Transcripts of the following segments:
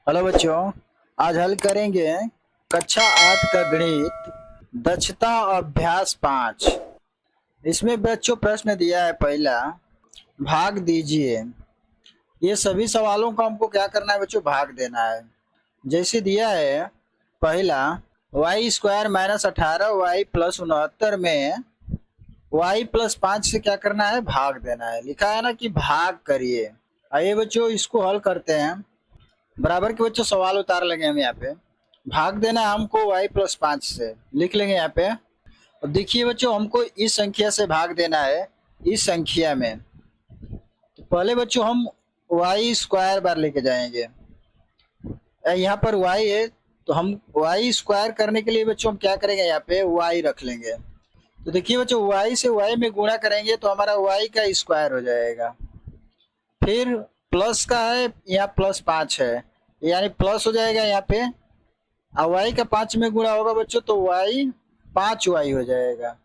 Hello बच्चों, आज हल करेंगे कक्षा 8 का गणित दक्षता अभ्यास 5। इसमें बच्चों प्रश्न दिया है पहला, भाग दीजिए। ये सभी सवालों को हमको क्या करना है बच्चों, भाग देना है। जैसे दिया है पहला, Y square minus 18 Y plus 69 में वाई प्लस 5 से क्या करना है, भाग देना है। लिखा है ना कि भाग करिए। आइए बच्चों इसको हल करते हैं। बराबर के बच्चों सवाल उतार लेंगे हम यहाँ पे। भाग देना है हमको y प्लस 5 से, लिख लेंगे यहाँ पे। और देखिए बच्चों, हमको इस संख्या से भाग देना है इस संख्या में। तो पहले बच्चों हम y स्क्वायर बार लेके जाएंगे। यहाँ पर y है तो हम y स्क्वायर करने के लिए बच्चों हम क्या करेंगे, यहाँ पे y रख लेंगे। तो देखिए बच्चों, y से y में गुणा करेंगे तो हमारा y का स्क्वायर हो जाएगा। फिर प्लस का है, यहाँ प्लस 5 है, यानी प्लस हो जाएगा यहाँ पे। और y का 5 में गुणा होगा बच्चों तो y 5y हो जाएगा।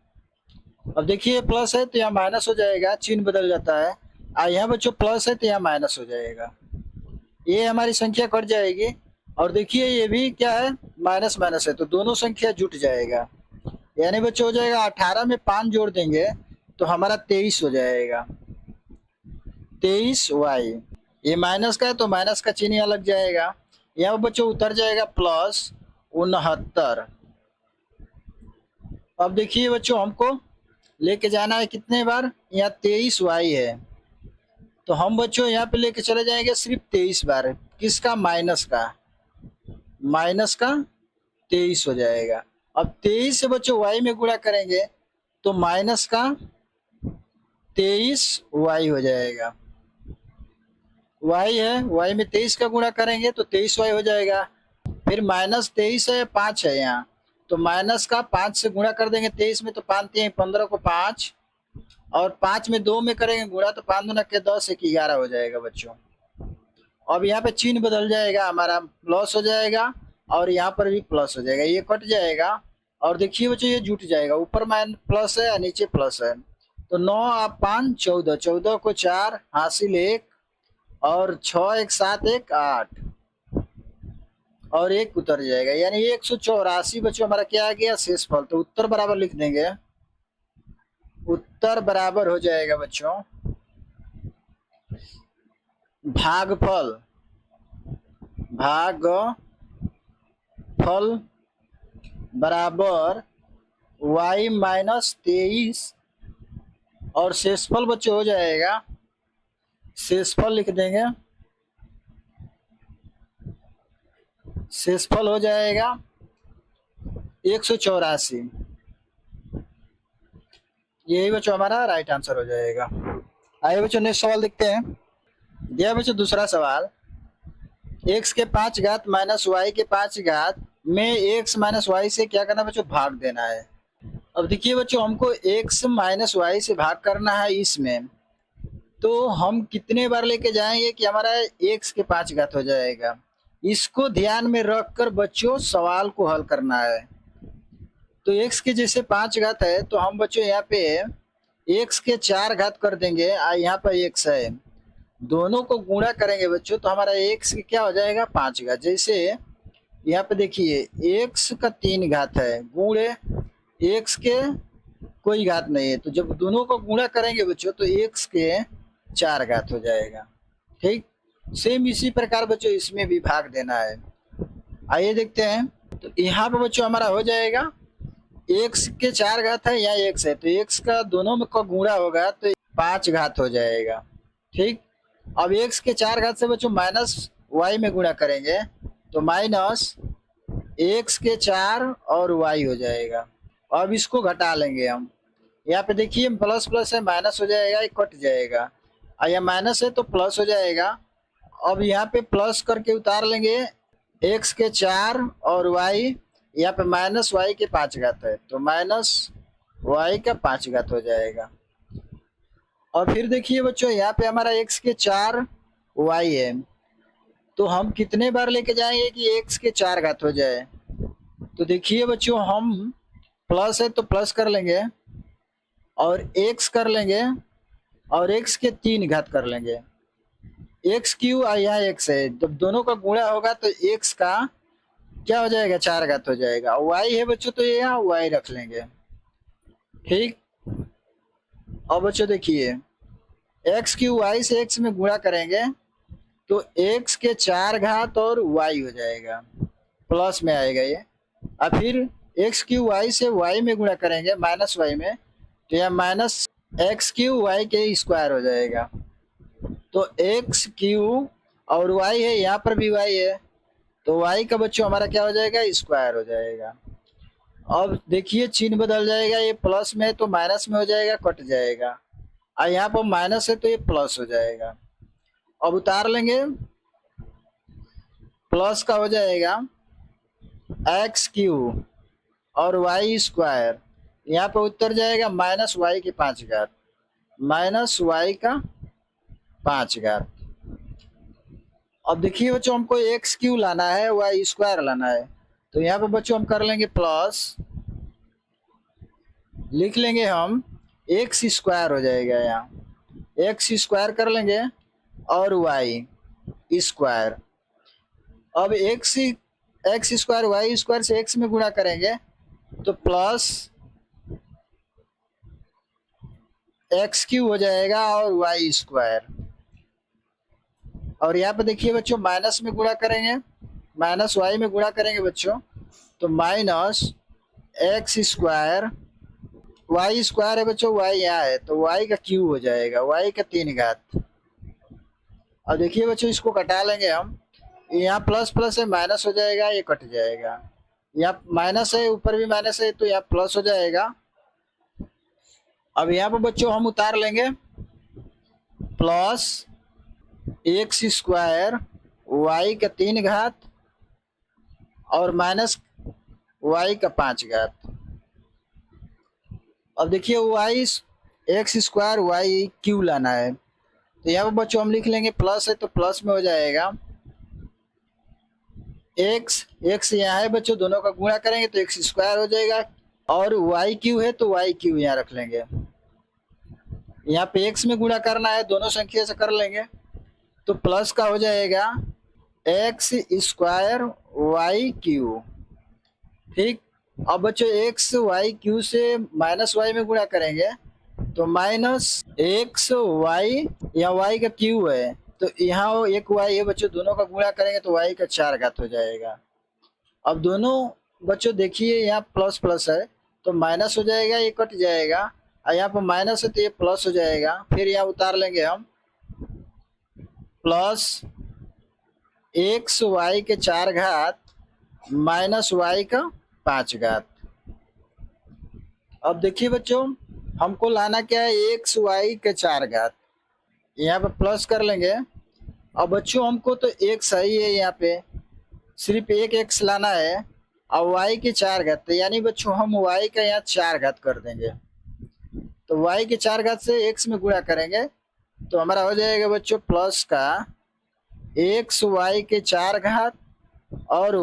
अब देखिए प्लस है तो यहाँ माइनस हो जाएगा, चिन्ह बदल जाता है। और यहाँ बच्चों प्लस है तो यहाँ माइनस हो जाएगा। ये हमारी संख्या कट जाएगी। और देखिए ये भी क्या है, माइनस माइनस है, तो दोनों संख्या जुट जाएगा। यानी बच्चों हो जाएगा 18 में 5 जोड़ देंगे तो हमारा 23 हो जाएगा। 23y, ये माइनस का है तो माइनस का चिन्ह यहाँ लग जाएगा। यहाँ बच्चों उतर जाएगा प्लस 69। अब देखिए बच्चों, हमको लेके जाना है कितने बार, यहाँ 23y है तो हम बच्चों यहाँ पे लेके चले जाएंगे सिर्फ 23 बार। किसका, माइनस का। माइनस का 23 हो जाएगा। अब 23 से बच्चों y में गुणा करेंगे तो माइनस का 23y हो जाएगा। y है, y में 23 का गुणा करेंगे तो 23y हो जाएगा। फिर माइनस 23 है, 5 है यहाँ, तो माइनस का 5 से गुणा कर देंगे 23 में तो 5 3 15 को 5, और 5 में 2 में करेंगे गुणा तो 5 दूना के 10 1 11 हो जाएगा बच्चों। अब यहाँ पे चिन्ह बदल जाएगा, हमारा प्लस हो जाएगा और यहाँ पर भी प्लस हो जाएगा, ये कट जाएगा। और देखिए बच्चों ये जुट जाएगा, ऊपर माइन प्लस है और नीचे प्लस है। तो 9 आप 5 14, 14 को 4 हासिल 1, और 6 1 7 1 8, और 1 उतर जाएगा, यानी 184 बच्चों हमारा क्या आ गया, शेषफल। तो उत्तर बराबर लिख देंगे। उत्तर बराबर हो जाएगा बच्चों भागफल। भागफल बराबर y माइनस 23, और शेषफल बच्चों हो जाएगा, शेषफल लिख देंगे। शेषफल हो जाएगा 184। यही बच्चों हमारा राइट आंसर हो जाएगा। आइए बच्चों नेक्स्ट सवाल देखते हैं। दिया बच्चों दूसरा सवाल, x के 5 घात माइनस वाई के 5 घात में x माइनस वाई से क्या करना बच्चों, भाग देना है। अब देखिए बच्चों, हमको x माइनस वाई से भाग करना है इसमें, तो हम कितने बार लेके जाएंगे कि हमारा x के 5 घात हो जाएगा। इसको ध्यान में रखकर बच्चों सवाल को हल करना है। तो x के जैसे 5 घात है तो हम बच्चों यहाँ पे x के 4 घात कर देंगे, यहाँ पर x है, दोनों को गुणा करेंगे बच्चों तो हमारा x क्या हो जाएगा, 5 घात। जैसे यहाँ पे देखिए x का 3 घात है, गुणे x के कोई घात नहीं है, तो जब दोनों को गुणा करेंगे बच्चों तो x के 4 घात हो जाएगा। ठीक, सेम इसी प्रकार बच्चों इसमें भी भाग देना है। आइए देखते हैं। तो यहाँ पे बच्चों हमारा हो जाएगा x के 4 घात है, यहाँ x है, तो x का दोनों में का गुणा होगा तो 5 घात हो जाएगा। ठीक, अब x के 4 घात से बच्चों माइनस y में गुणा करेंगे तो माइनस x के 4 और y हो जाएगा। अब इसको घटा लेंगे हम, यहाँ पे देखिए प्लस प्लस है, माइनस हो जाएगा, ये कट जाएगा, और यहाँ माइनस है तो प्लस हो जाएगा। अब यहाँ पे प्लस करके उतार लेंगे x के 4 और y, यहाँ पे माइनस y के 5 घात है तो माइनस y का 5 घात हो जाएगा। और फिर देखिए बच्चों यहाँ पे हमारा x के 4 y है, तो हम कितने बार लेके जाएंगे कि x के 4 घात हो जाए। तो देखिए बच्चों, हम प्लस है तो प्लस कर लेंगे और x कर लेंगे और x के 3 घात कर लेंगे। एक्स क्यू और यहाँ एक्स है, जब दोनों का गुणा होगा तो एक्स का क्या हो जाएगा, 4 घात हो जाएगा। वाई है बच्चों तो ये यहाँ वाई रख लेंगे। ठीक, अब बच्चों देखिए एक्स क्यू वाई से एक्स में गुणा करेंगे तो एक्स के 4 घात और वाई हो जाएगा, प्लस में आएगा ये। और फिर एक्स क्यू वाई से वाई में गुणा करेंगे माइनस वाई में, तो यह माइनस एक्स क्यू वाई के स्क्वायर हो जाएगा। तो एक्स क्यू और वाई है, यहाँ पर भी वाई है, तो वाई का बच्चों हमारा क्या हो जाएगा, स्क्वायर हो जाएगा। अब देखिए चिन्ह बदल जाएगा, ये प्लस में है तो माइनस में हो जाएगा, कट जाएगा। और यहाँ पर माइनस है तो ये प्लस हो जाएगा। अब उतार लेंगे, प्लस का हो जाएगा एक्स क्यू और वाई स्क्वायर, यहाँ पर उतर जाएगा माइनस वाई की 5 घात, माइनस वाई का 5 घात। अब देखिए बच्चों हमको एक्स क्यू लाना है, वाई स्क्वायर लाना है, तो यहाँ पर बच्चों हम कर लेंगे प्लस, लिख लेंगे हम एक्स स्क्वायर हो जाएगा, यहाँ एक्स स्क्वायर कर लेंगे और वाई स्क्वायर। अब एक्स स्क्वायर वाई स्क्वायर से एक्स में गुणा करेंगे तो प्लस एक्स क्यू हो जाएगा और वाई स्क्वायर। और यहाँ पे देखिए बच्चों माइनस में गुणा करेंगे, माइनस वाई में गुणा करेंगे बच्चों तो minus X square Y square है बच्चों, वाई यहाँ है तो वाई का क्यू हो जाएगा, वाई का 3 घात। अब देखिए बच्चों इसको कटा लेंगे हम, यहाँ प्लस प्लस है माइनस हो जाएगा, ये कट जाएगा, यहाँ माइनस है ऊपर भी माइनस है तो यहाँ प्लस हो जाएगा। अब यहाँ पर बच्चों हम उतार लेंगे प्लस एक्स स्क्वायर वाई का 3 घात और माइनस वाई का 5 घात। अब देखिए Y X square Y cube लाना है, तो यहाँ पर बच्चों हम लिख लेंगे प्लस है तो प्लस में हो जाएगा एक्स, एक्स यहाँ है बच्चों, दोनों का गुणा करेंगे तो एक्स स्क्वायर हो जाएगा, और वाई क्यू है तो वाई क्यू यहाँ रख लेंगे। यहाँ पे एक्स में गुणा करना है, दोनों संख्या से कर लेंगे तो प्लस का हो जाएगा एक्स स्क्वायर वाई क्यू। ठीक, अब बच्चों एक्स वाई क्यू से माइनस वाई में गुणा करेंगे तो माइनस एक्स वाई, या वाई का क्यू है तो यहाँ एक वाई है बच्चों, दोनों का गुणा करेंगे तो वाई का 4 घात हो जाएगा। अब दोनों बच्चों देखिए यहाँ प्लस प्लस है तो माइनस हो जाएगा, ये कट जाएगा, और यहाँ पर माइनस है तो ये प्लस हो जाएगा। फिर यहाँ उतार लेंगे हम प्लस एक्स वाई के 4 घात माइनस वाई का 5 घात। अब देखिए बच्चों हमको लाना क्या है, एक्स वाई के 4 घात, यहाँ पे प्लस कर लेंगे। अब बच्चों हमको तो एक सही है, यहाँ पे सिर्फ एक एक्स लाना है और वाई के 4 घात, यानी बच्चों हम वाई का यहाँ 4 घात कर देंगे, तो वाई के 4 घात से एक्स में गुणा करेंगे तो हमारा हो जाएगा बच्चों प्लस का एक्स वाई के 4 घात और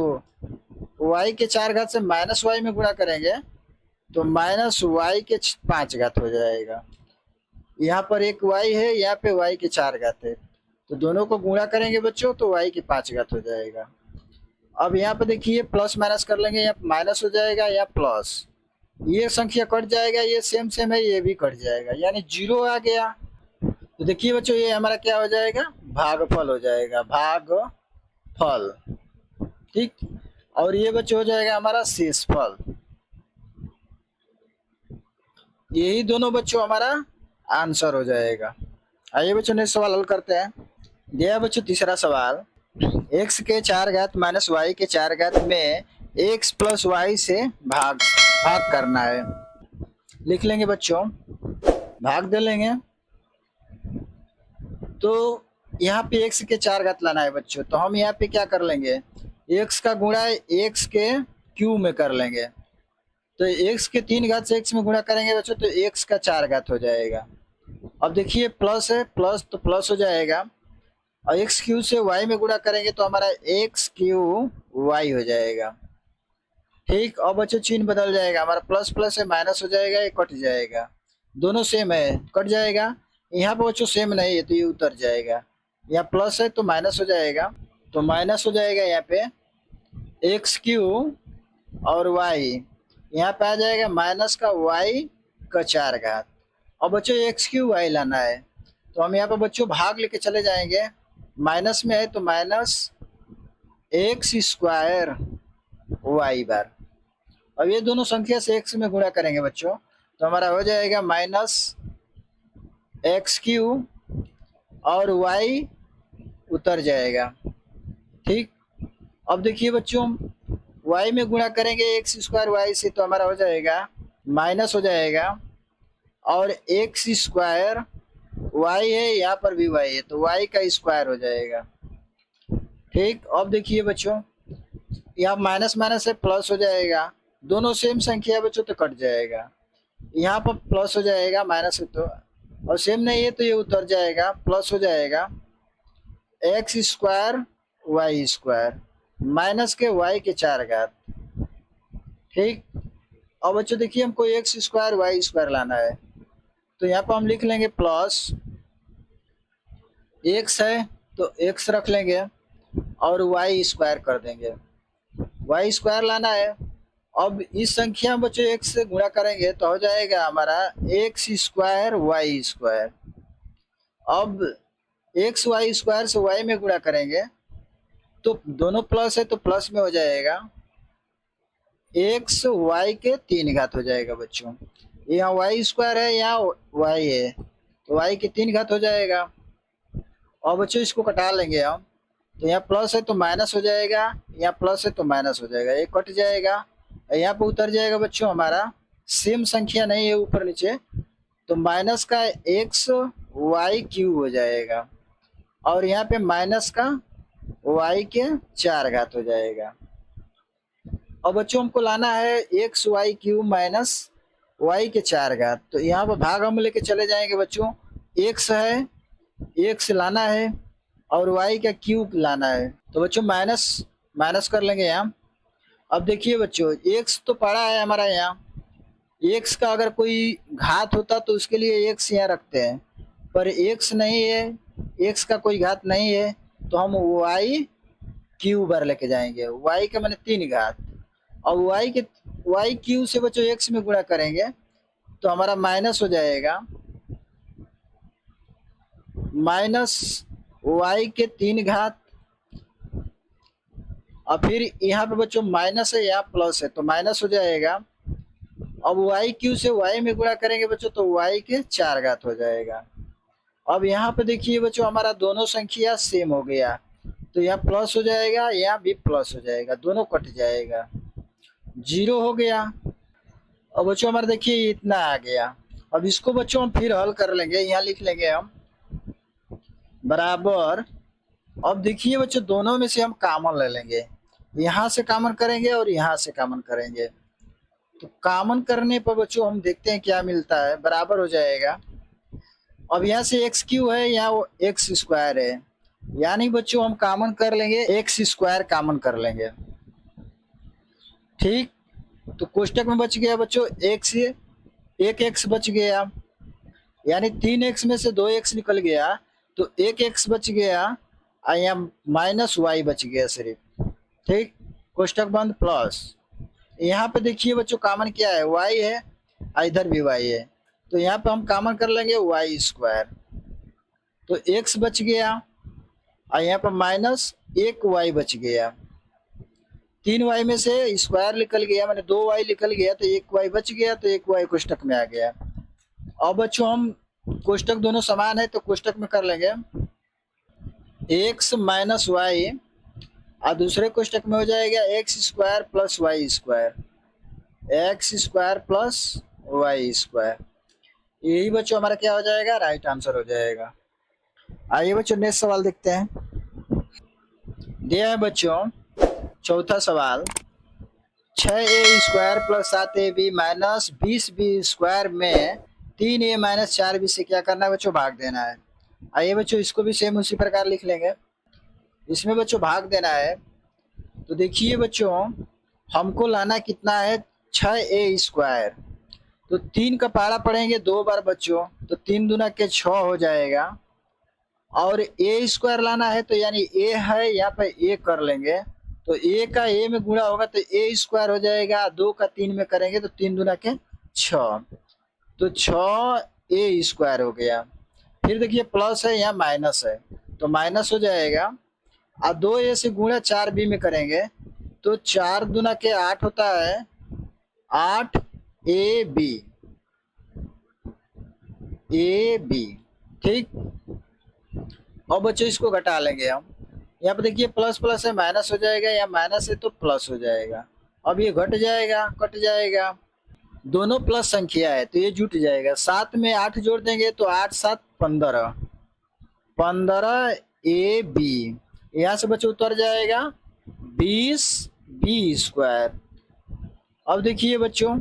वाई के 4 घात से माइनस वाई में गुणा करेंगे तो माइनस वाई के 5 घात हो जाएगा। यहाँ पर एक वाई है, यहाँ पे वाई के 4 घात है, तो दोनों को गुणा करेंगे बच्चों तो वाई के 5 घात हो जाएगा। अब यहाँ पे देखिए प्लस माइनस कर लेंगे, यहाँ माइनस हो जाएगा या प्लस, ये संख्या कट जाएगा, ये सेम सेम है, ये भी कट जाएगा, यानी 0 आ गया। तो देखिए बच्चों ये हमारा क्या हो जाएगा, भागफल हो जाएगा, भागफल। ठीक, और ये बच्चों हो जाएगा हमारा शेषफल। यही दोनों बच्चों हमारा आंसर हो जाएगा। आइए बच्चों नेक्स्ट सवाल हल करते हैं। दिया बच्चों तीसरा सवाल, एक्स के 4 घात माइनस वाई के 4 घात में एक्स प्लस वाई से भाग करना है। लिख लेंगे बच्चों, भाग दे लेंगे, तो यहाँ पे एक्स के 4 घात लाना है बच्चों, तो हम यहाँ पे क्या कर लेंगे, एक्स का गुणा एक्स के क्यू में कर लेंगे, तो एक्स के 3 घात से एक्स में गुणा करेंगे बच्चों तो एक्स का 4 घात हो जाएगा। अब देखिए प्लस है, प्लस तो प्लस हो जाएगा, और एक्स क्यू से वाई में गुणा करेंगे तो हमारा एक्स क्यू वाई हो जाएगा। ठीक, अब बच्चों चिन्ह बदल जाएगा, हमारा प्लस प्लस है माइनस हो जाएगा, ये कट जाएगा, दोनों सेम है कट जाएगा। यहाँ पे बच्चों सेम नहीं है तो ये उतर जाएगा, यहाँ प्लस है तो माइनस हो जाएगा, तो माइनस हो जाएगा यहाँ पे एक्स क्यू और वाई, यहाँ पे आ जाएगा माइनस का वाई का 4 घात। और बच्चों एक्स क्यू वाई लाना है, तो हम यहाँ पे बच्चों भाग लेके चले जाएंगे, माइनस में है तो माइनस एक्स स्क्वायर वाई बार। अब ये दोनों संख्या से एक्स में गुणा करेंगे बच्चों, तो हमारा हो जाएगा माइनस एक्स क्यू और वाई उतर जाएगा। ठीक, अब देखिए बच्चों y में गुणा करेंगे एक्स स्क्वायर वाई से, तो हमारा हो जाएगा माइनस हो जाएगा, और एक्स स्क्वायर y है, यहाँ पर भी y है, तो y का स्क्वायर हो जाएगा। ठीक, अब देखिए बच्चों यहाँ माइनस माइनस से प्लस हो जाएगा, दोनों सेम संख्या है बच्चों तो कट जाएगा, यहाँ पर प्लस हो जाएगा माइनस है तो, और सेम नहीं है तो ये उतर जाएगा, प्लस हो जाएगा X square Y square minus के वाई के 4 घात। ठीक, अब बच्चों देखिए हमको एक्स स्क्वायर वाई स्क्वायर लाना है, तो यहाँ पर हम लिख लेंगे प्लस एक्स है तो एक्स रख लेंगे और वाई स्क्वायर कर देंगे, वाई स्क्वायर लाना है। अब इस संख्या में बच्चों एक्स से गुणा करेंगे तो हो जाएगा हमारा एक्स स्क्वायर वाई स्क्वायर। अब एक्स वाई स्क्वायर से वाई में गुणा करेंगे तो दोनों प्लस है तो प्लस में हो जाएगा एक्स वाई के 3 घात हो जाएगा बच्चों, यहाँ वाई स्क्वायर है यहाँ वाई है तो वाई के 3 घात हो जाएगा। और बच्चों इसको कटा लेंगे हम, तो यहाँ प्लस है तो माइनस हो जाएगा, यहाँ प्लस है तो माइनस हो जाएगा, ये कट जाएगा, यहाँ पे उतर जाएगा बच्चों हमारा सेम संख्या नहीं है ऊपर नीचे, तो माइनस का एक्स वाई क्यू हो जाएगा, और यहाँ पे माइनस का वाई के 4 घात हो जाएगा। और बच्चों हमको लाना है X Y cube minus Y के 4 घात, तो यहाँ पर भाग हम लेके चले जाएंगे बच्चों, एक्स है एक्स लाना है और वाई का क्यूब लाना है, तो बच्चों माइनस माइनस कर लेंगे यहाँ। अब देखिए बच्चों एक्स तो पड़ा है हमारा यहाँ, एक्स का अगर कोई घात होता तो उसके लिए एक्स यहाँ रखते हैं, पर एक्स नहीं है, एक्स का कोई घात नहीं है, तो हम वाई क्यू बार लेके जाएंगे, वाई का मैंने 3 घात, और वाई क्यू से बच्चों एक्स में गुणा करेंगे तो हमारा माइनस हो जाएगा माइनस वाई के 3 घात, और फिर यहाँ पे बच्चों माइनस है यहाँ प्लस है तो माइनस हो जाएगा। अब वाई क्यू से वाई में गुणा करेंगे बच्चों तो वाई के 4 घात हो जाएगा। अब यहाँ पे देखिए बच्चों हमारा दोनों संख्या सेम हो गया, तो यहाँ प्लस हो जाएगा यहाँ भी प्लस हो जाएगा, दोनों कट जाएगा, 0 हो गया। अब बच्चों हमारा देखिए इतना आ गया। अब इसको बच्चों हम फिर हल कर लेंगे, यहाँ लिख लेंगे हम बराबर। अब देखिए बच्चों दोनों में से हम कॉमन ले लेंगे, यहाँ से कॉमन करेंगे और यहाँ से कॉमन करेंगे, तो कॉमन करने पर बच्चों हम देखते हैं क्या मिलता है, बराबर हो जाएगा। अब यहाँ से एक्स क्यू है यहाँ एक्स स्क्वायर है, यानी बच्चों हम कॉमन कर लेंगे एक्स स्क्वायर कॉमन कर लेंगे। ठीक, तो कोष्टक में बच गया बच्चों एक्स, एक एक्स बच गया, यानी 3 एक्स में से 2 एक्स निकल गया तो 1 एक्स बच गया, और यहाँ माइनस वाई बच गया सिर्फ। ठीक, कोष्टक बंद प्लस, यहाँ पे देखिए बच्चों कॉमन क्या है, वाई है, इधर भी वाई है, तो यहाँ पे हम कॉमन कर लेंगे वाई स्क्वायर, तो एक्स बच गया, और यहाँ पर माइनस 1 वाई बच गया, 3 वाई में से स्क्वायर निकल गया, मैंने 2 वाई निकल गया तो 1 वाई बच गया, तो 1 वाई कोष्टक में आ गया। अब बच्चों हम कोष्टक दोनों समान है तो कोष्टक में कर लेंगे एक्स माइनस वाई, और दूसरे कोष्टक में हो जाएगा X square plus Y square, X square plus Y square. यही बच्चों हमारा क्या हो जाएगा, राइट आंसर हो जाएगा। आइए बच्चों नेक्स्ट सवाल देखते हैं। दिया है बच्चों चौथा सवाल, 6a square plus 7ab minus 20b square में 3a माइनस 4b से क्या करना है बच्चों, भाग देना है। आइए बच्चों इसको भी सेम उसी प्रकार लिख लेंगे, इसमें बच्चों भाग देना है, तो देखिए बच्चों हमको लाना कितना है 6a स्क्वायर, तो 3 का पहाड़ा पढ़ेंगे 2 बार बच्चों, तो 3 दूना के 6 हो जाएगा, और ए स्क्वायर लाना है तो यानी ए है यहाँ पे ए कर लेंगे, तो ए का ए में गुणा होगा तो ए स्क्वायर हो जाएगा, 2 का 3 में करेंगे तो 3 दूना के 6, तो 6 ए स्क्वायर हो गया। फिर देखिए प्लस है यहाँ माइनस है तो माइनस हो जाएगा, और 2 ए से गुणा 4 बी में करेंगे तो 4 दूना के 8 होता है, 8 ए बी, ए बी। ठीक, और बच्चों इसको घटा लेंगे हम, यहाँ पे देखिए प्लस प्लस है माइनस हो जाएगा, या माइनस है तो प्लस हो जाएगा। अब ये घट जाएगा, कट जाएगा, दोनों प्लस संख्या है तो ये जुट जाएगा। 7 में 8 जोड़ देंगे तो 8 7 15, 15 ए बी, यहाँ से बच्चों उतर जाएगा 20 बी स्क्वायर। अब देखिए बच्चों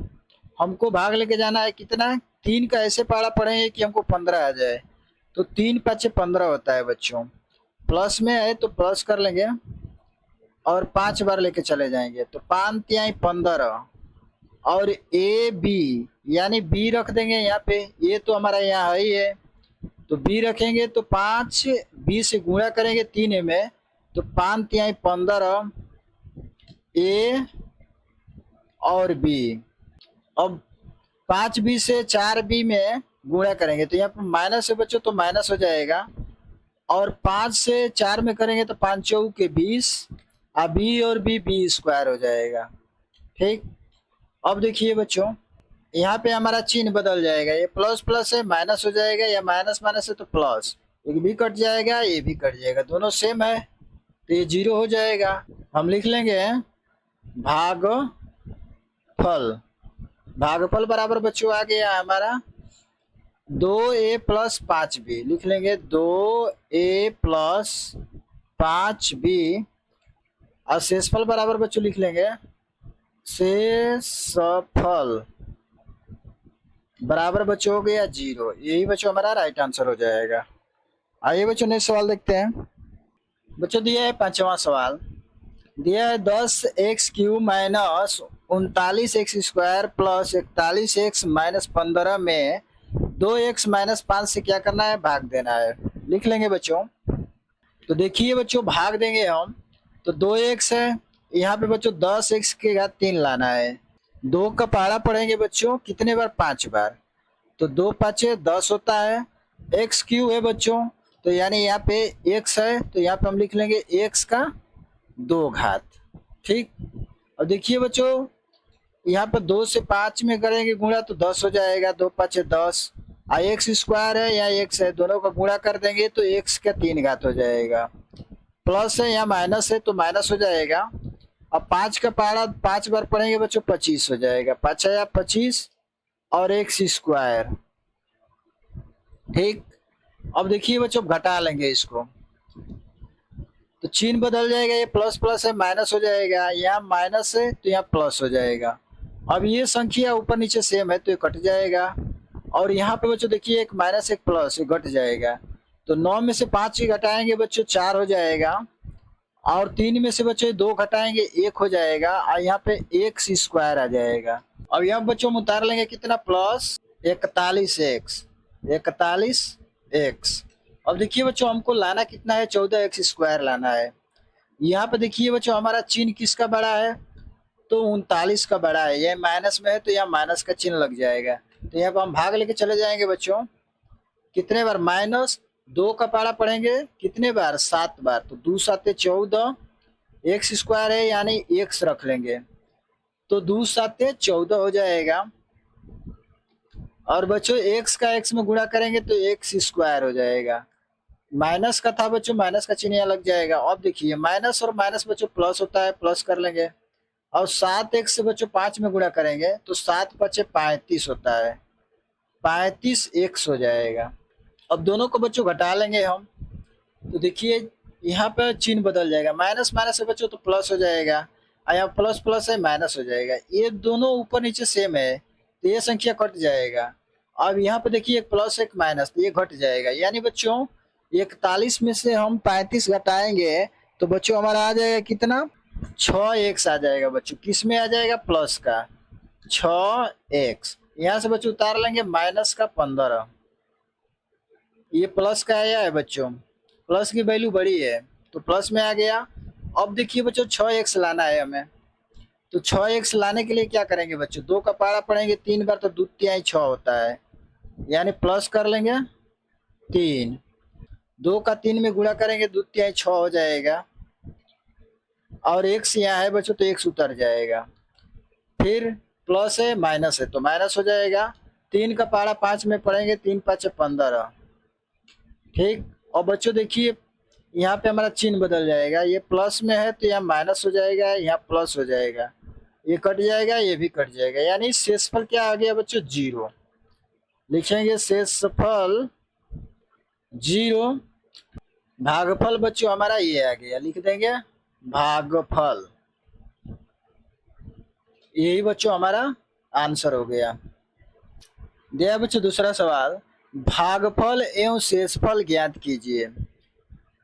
हमको भाग लेके जाना है कितना, 3 का ऐसे पारा पढ़ेंगे कि हमको 15 आ जाए, तो 3 5 15 होता है बच्चों। प्लस में है तो प्लस कर लेंगे और 5 बार लेके चले जाएंगे तो 5 तिहाई 15, और ए बी यानी बी रख देंगे यहाँ पे, ये तो हमारा यहाँ है ही है तो बी रखेंगे तो 5 बी से गुणा करेंगे 3 में तो 5 तिहाई 15 ए और बी। अब 5 बी से 4 बी में गुणा करेंगे तो यहाँ पर माइनस है बच्चों तो माइनस हो जाएगा, और 5 से 4 में करेंगे तो 5 चौक के 20, बी और बी स्क्वायर हो जाएगा। ठीक, अब देखिए बच्चों यहाँ पे हमारा चिन्ह बदल जाएगा, ये प्लस प्लस है माइनस हो जाएगा, या माइनस माइनस है तो प्लस, एक भी कट जाएगा ये भी कट जाएगा, दोनों सेम है तो ये 0 हो जाएगा। हम लिख लेंगे भागफल, भागफल बराबर बच्चों आ गया हमारा 2a प्लस 5b, लिख लेंगे 2a प्लस 5b, और शेषफल बराबर बच्चों लिख लेंगे शेषफल बराबर बच्चों हो गया 0, यही बच्चों हमारा राइट आंसर हो जाएगा। आइए बच्चों नेक्स्ट सवाल देखते हैं। बच्चों दिया है 5वां सवाल, दिया है 10x cube minus 39x square plus 41x minus 15 में 2x माइनस 5 से क्या करना है, भाग देना है। लिख लेंगे बच्चों, तो देखिए बच्चों भाग देंगे हम तो 2x है, यहाँ पे बच्चों 10x के घात 3 लाना है, 2 का पहाड़ा पढ़ेंगे बच्चों कितने बार, 5 बार, तो 2 5 10 होता है, x क्यूब है बच्चों तो यानी यहाँ पे x है तो यहाँ पे हम लिख लेंगे x का 2 घात। ठीक, और देखिए बच्चों यहाँ पर 2 से 5 में करेंगे गुणा तो 10 हो जाएगा, 2 5 10, एक्स स्क्वायर है या x है, दोनों का गुणा कर देंगे तो x का 3 घात हो जाएगा, प्लस है या माइनस है तो माइनस हो जाएगा। अब 5 का पहाड़ा 5 बार पढ़ेंगे बच्चों 25 हो जाएगा, 5 या 25 और x स्क्वायर। ठीक, अब देखिए बच्चों घटा लेंगे इसको तो चिन्ह बदल जाएगा, ये प्लस प्लस है माइनस हो जाएगा, यहाँ माइनस है तो यहाँ प्लस हो जाएगा। अब ये संख्या ऊपर नीचे सेम है तो ये कट जाएगा, और यहाँ पे बच्चों देखिए एक माइनस एक प्लस, ये घट जाएगा तो 9 में से 5 ही घटाएंगे बच्चों 4 हो जाएगा, और 3 में से बच्चों 2 घटाएंगे 1 हो जाएगा, और यहाँ पे x स्क्वायर आ जाएगा। अब यहाँ बच्चों हम उतार लेंगे कितना, प्लस 41x, 41x। अब देखिए बच्चों हमको लाना कितना है, 14x स्क्वायर लाना है। यहाँ पे देखिए बच्चों हमारा चिन्ह किसका बड़ा है, तो 39 का बड़ा है, यह माइनस में है तो यहाँ माइनस का चिन्ह लग जाएगा, तो यहाँ पे हम भाग लेके चले जाएंगे बच्चों कितने बार, माइनस 2 का पारा पढ़ेंगे कितने बार, 7 बार, तो 2 7 14, x स्क्वायर है यानी x रख लेंगे तो 2 7 14 हो जाएगा, और बच्चों x का x में गुणा करेंगे तो x स्क्वायर हो जाएगा, माइनस का था बच्चों माइनस का चिन्ह यहाँ लग जाएगा। अब देखिए माइनस और माइनस बच्चों प्लस होता है, प्लस कर लेंगे, और 7x से बच्चों 5 में गुणा करेंगे तो 7 5 35 होता है, 35x हो जाएगा। अब दोनों को बच्चों घटा लेंगे हम तो देखिए यहाँ पर चिन्ह बदल जाएगा, माइनस माइनस है बच्चों तो प्लस हो जाएगा, और यहाँ प्लस प्लस है माइनस हो जाएगा, ये दोनों ऊपर नीचे सेम है तो ये संख्या कट जाएगा। अब यहाँ पे देखिए एक प्लस एक माइनस तो ये घट जाएगा, यानी बच्चों 41 में से हम 35 घटाएंगे तो बच्चों हमारा आ जाएगा कितना, 6x आ जाएगा बच्चों, किस में आ जाएगा, प्लस का 6x। यहाँ से बच्चों उतार लेंगे माइनस का 15, ये प्लस का आया है बच्चों, प्लस की वैल्यू बड़ी है तो प्लस में आ गया। अब देखिए बच्चों 6x लाना है हमें, तो 6x लाने के लिए क्या करेंगे बच्चों, 2 का पारा पढ़ेंगे 3 बार तो 2 तिहाई 6 होता है, यानी प्लस कर लेंगे 3, 2 का 3 में गुणा करेंगे 2 तिहाई 6 हो जाएगा, और x यहाँ है बच्चों तो x उतर जाएगा। फिर प्लस है माइनस है तो माइनस हो जाएगा, 3 का पारा 5 में पढ़ेंगे 3 5 15, ठीक। और बच्चों देखिए यहाँ पे हमारा चिन्ह बदल जाएगा, ये प्लस में है तो यहाँ माइनस हो जाएगा, यहाँ प्लस हो जाएगा, ये कट जाएगा ये भी कट जाएगा, यानी शेषफल क्या आ गया बच्चों 0। लिखेंगे शेषफल 0, भागफल बच्चों हमारा ये आ गया, लिख देंगे भागफल, यही बच्चों हमारा आंसर हो गया। दिया बच्चों दूसरा सवाल, भागफल एवं शेषफल ज्ञात कीजिए।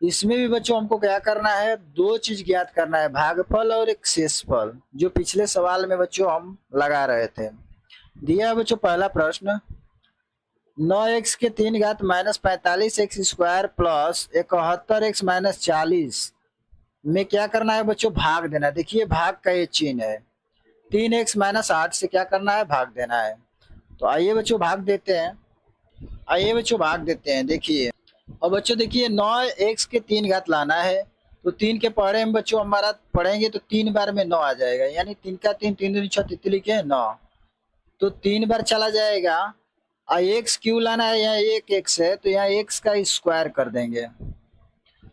इसमें भी बच्चों हमको क्या करना है, 2 चीज ज्ञात करना है, भागफल और एक शेषफल, जो पिछले सवाल में बच्चों हम लगा रहे थे। दिया बच्चों पहला प्रश्न, 9x के 3 घात minus 45x square plus 71x minus 40 में क्या करना है बच्चों, भाग देना। देखिए भाग का ये चिन्ह है, 3x माइनस 8 से क्या करना है, भाग देना है। तो आइए बच्चों भाग देते हैं, आइए बच्चों भाग देते हैं। देखिए और बच्चों देखिए 9x के 3 घात लाना है, तो 3 के पढ़े में बच्चों हमारा पढ़ेंगे तो 3 बार में 9 आ जाएगा, यानी 3 का 3 3 दूनी 6 तितली के 9, तो 3 बार चला जाएगा। और x क्यों लाना है, यहाँ एक x है तो यहाँ x का स्क्वायर कर देंगे।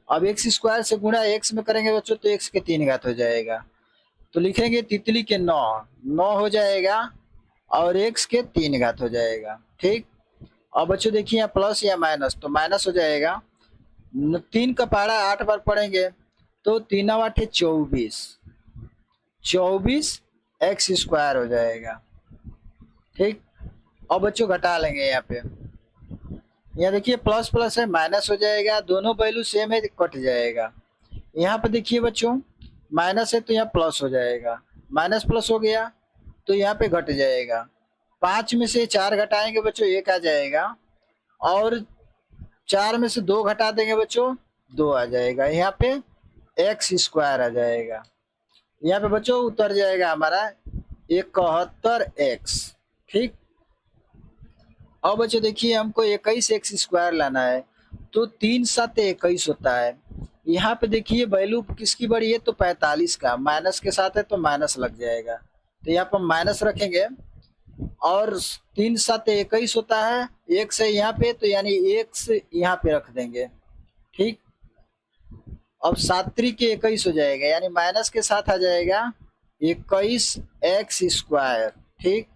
अब x स्क्वायर से गुणा x में करेंगे बच्चों तो x के 3 घात हो जाएगा, तो लिखेंगे तितली के 9 हो जाएगा और x के 3 घात हो जाएगा, ठीक। अब बच्चों देखिए यहाँ प्लस या माइनस, तो माइनस हो जाएगा, 3 का पारा 8 बार पढ़ेंगे तो 3 8 24, 24 एक्स स्क्वायर हो जाएगा, ठीक। अब बच्चों घटा लेंगे यहाँ पे, यहाँ देखिए प्लस प्लस है माइनस हो जाएगा, दोनों वैल्यू सेम है कट जाएगा। यहाँ पे देखिए बच्चों माइनस है तो यहाँ प्लस हो जाएगा, माइनस प्लस हो गया तो यहाँ पे घट जाएगा, 5 में से 4 घटाएंगे बच्चों 1 आ जाएगा, और 4 में से 2 घटा देंगे बच्चों 2 आ जाएगा, यहाँ पे एक्स स्क्वायर आ जाएगा। यहाँ पे बच्चों उतर जाएगा हमारा 71x, ठीक। अब बच्चों देखिए हमको 21 एक्स स्क्वायर लाना है, तो 3 7 21 होता है। यहाँ पे देखिए वैल्यू किसकी बड़ी है, तो 45 का, माइनस के साथ है तो माइनस लग जाएगा, तो यहाँ पर माइनस रखेंगे, और 3 7 21 होता है, 1 से यहाँ पे तो यानी 1 से यहाँ पे रख देंगे, ठीक। अब 7 3 के 21 हो जाएगा, यानी माइनस के साथ आ जाएगा 21 एक्स स्क्वायर, ठीक।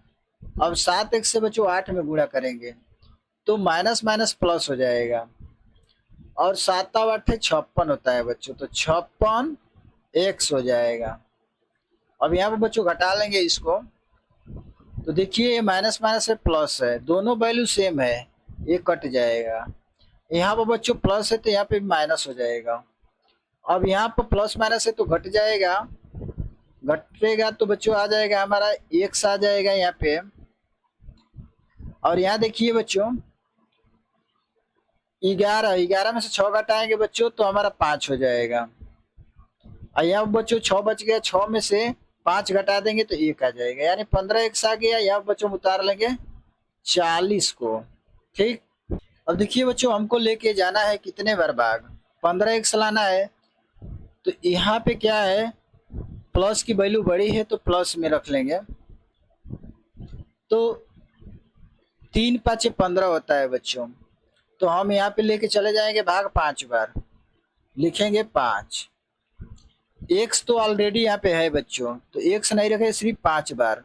अब 7 x से बच्चों 8 में गुणा करेंगे तो माइनस माइनस प्लस हो जाएगा, और 7 8 56 होता है बच्चों, तो 56 x हो जाएगा। अब यहाँ पे बच्चों घटा लेंगे इसको, तो देखिए ये माइनस माइनस है प्लस है, दोनों वैल्यू सेम है, ये कट जाएगा। यहाँ पर बच्चों प्लस है तो यहाँ पे माइनस हो जाएगा, अब यहाँ पर प्लस माइनस है तो घट जाएगा, घटेगा तो बच्चों आ जाएगा हमारा x आ जाएगा यहाँ पे। और यहाँ देखिए बच्चों 11 में से 6 घटाएंगे बच्चों तो हमारा 5 हो जाएगा, और यहाँ बच्चों 6 बच गया, 6 में से 5 घटा देंगे तो 1 आ जाएगा, यानी 15 एक्स आ गया। यहाँ बच्चों उतार लेंगे 40 को, ठीक। अब देखिए बच्चों हमको लेके जाना है कितने बार भाग, 15 एक्स लाना है, तो यहाँ पे क्या है, प्लस की वैल्यू बड़ी है तो प्लस में रख लेंगे, तो 3 5 15 होता है बच्चों, तो हम यहाँ पे लेके चले जाएंगे भाग 5 बार, लिखेंगे 5, एक्स तो ऑलरेडी यहाँ पे है बच्चों, तो एक्स नहीं रखे सिर्फ 5 बार,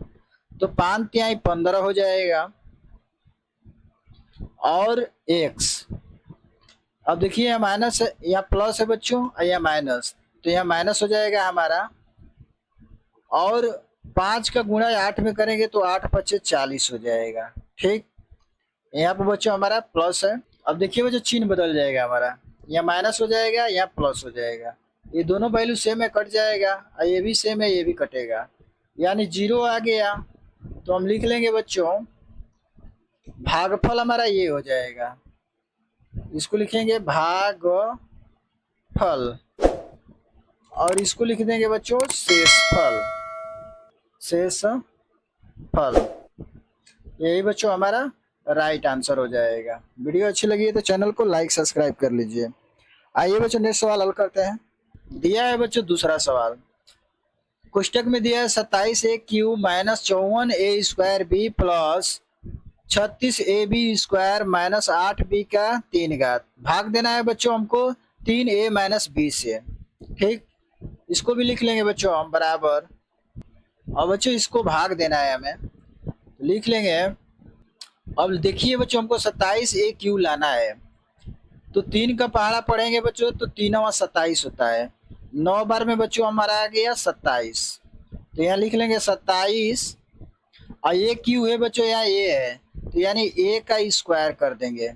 तो 5 तिहाई 15 हो जाएगा, और एक्स। अब देखिए यहाँ माइनस है, यहाँ प्लस है बच्चों, और यहाँ माइनस, तो यहाँ माइनस हो जाएगा हमारा, और 5 का गुणा 8 में करेंगे तो 8 5 40 हो जाएगा, ठीक। यहाँ पर बच्चों हमारा प्लस है। अब देखिए बच्चों चिन्ह बदल जाएगा हमारा, यहाँ माइनस हो जाएगा, यहाँ प्लस हो जाएगा, ये दोनों वैल्यू सेम है कट जाएगा, और ये भी सेम है ये भी कटेगा, यानी 0 आ गया। तो हम लिख लेंगे बच्चों भागफल हमारा ये हो जाएगा, इसको लिखेंगे भागफल, फल, और इसको लिख देंगे बच्चों शेषफल। शेषफल, यही बच्चों हमारा राइट आंसर हो जाएगा। वीडियो अच्छी लगी है तो चैनल को लाइक सब्सक्राइब कर लीजिए। आइए बच्चों नेक्स्ट सवाल हल करते हैं। दिया है बच्चों दूसरा सवाल। कोष्टक में दिया है 27a Q minus 54a² b plus 36ab² minus 8b का 3 घात। भाग देना है बच्चों हमको 3a माइनस b से। ठीक, इसको भी लिख लेंगे बच्चों हम बराबर। और बच्चों इसको भाग देना है हमें, तो लिख लेंगे। अब देखिए बच्चों हमको 27a क्यू लाना है, तो 3 का पहाड़ा पढ़ेंगे बच्चों तो 3 27 होता है। 9 बार में बच्चों हमारा आ गया 27, तो यहाँ लिख लेंगे 27। और ये क्यू है बच्चों, यहाँ ए है, तो यानी ए का स्क्वायर कर देंगे।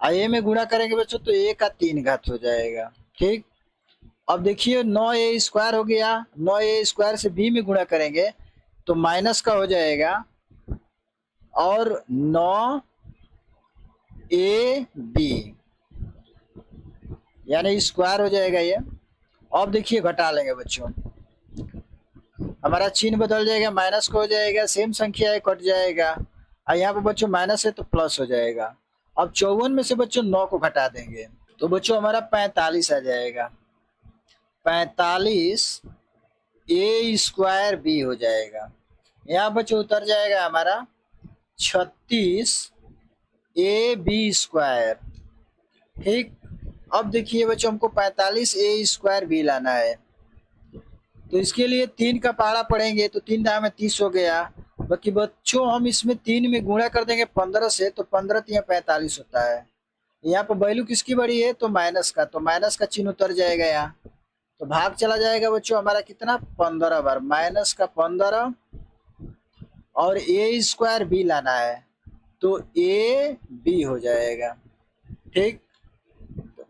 और ए में गुणा करेंगे बच्चों तो ए का 3 घात हो जाएगा। ठीक, अब देखिए 9a² हो गया, 9a² से b में गुणा करेंगे तो माइनस का हो जाएगा, और 9ab यानी स्क्वायर हो जाएगा ये। अब देखिए घटा लेंगे बच्चों, हमारा चिन्ह बदल जाएगा, माइनस का हो जाएगा, सेम संख्या है कट जाएगा, और यहाँ पर बच्चों माइनस है तो प्लस हो जाएगा। अब 54 में से बच्चों 9 को घटा देंगे तो बच्चों हमारा 45 आ जाएगा। 45a² b हो जाएगा। यहाँ बच्चों उतर जाएगा हमारा 36ab²। ठीक, अब देखिए बच्चों हमको 45a² b लाना है, तो इसके लिए 3 का पहाड़ा पढ़ेंगे तो 3 दाम में 30 हो गया। बाकी बच्चों हम इसमें 3 में गुणा कर देंगे 15 से, तो 15 3 45 होता है। यहाँ पर वैल्यू किसकी बड़ी है तो माइनस का, तो माइनस का चिन्ह उतर जाएगा यहाँ, तो भाग चला जाएगा बच्चों हमारा कितना 15 बार, माइनस का 15, और a² b लाना है तो a b हो जाएगा। ठीक,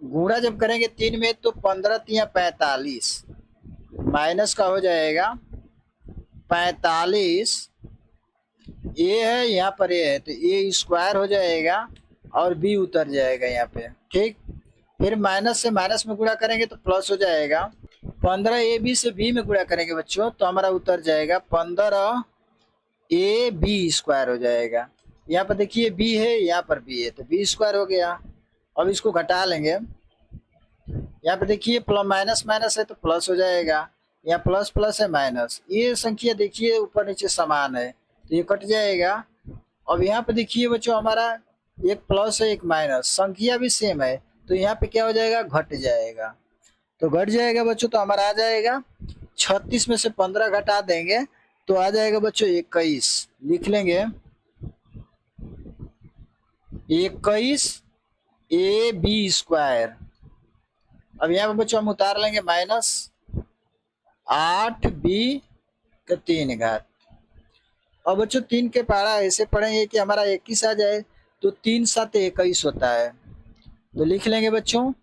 गुणा जब करेंगे 3 में तो 15 3 45, माइनस का हो जाएगा 45, ए है यहाँ पर ए है तो a² हो जाएगा, और b उतर जाएगा यहाँ पे। ठीक, फिर माइनस से माइनस में गुणा करेंगे तो प्लस हो जाएगा। 15ab से b में गुणा करेंगे बच्चों तो हमारा उतर जाएगा 15ab² हो जाएगा। यहाँ पर देखिए b है, यहाँ पर b है तो b² हो गया। अब इसको घटा लेंगे, यहाँ पे देखिए प्लस माइनस माइनस है तो प्लस हो जाएगा, यहाँ प्लस प्लस है माइनस, ये संख्या देखिए ऊपर नीचे समान है तो ये कट जाएगा। अब यहाँ पे देखिए बच्चों हमारा एक प्लस है एक माइनस, संख्या भी सेम है तो यहाँ पे क्या हो जाएगा घट जाएगा, तो घट जाएगा बच्चों तो हमारा आ जाएगा 36 में से 15 घटा देंगे तो आ जाएगा बच्चों 21। लिख लेंगे 21ab²। अब यहाँ पे बच्चों हम उतार लेंगे माइनस 8b का 3 घात। अब बच्चों 3 के पहाड़ा ऐसे पढ़ेंगे कि हमारा 21 आ जाए, तो 3 7 21 होता है, तो लिख लेंगे बच्चों।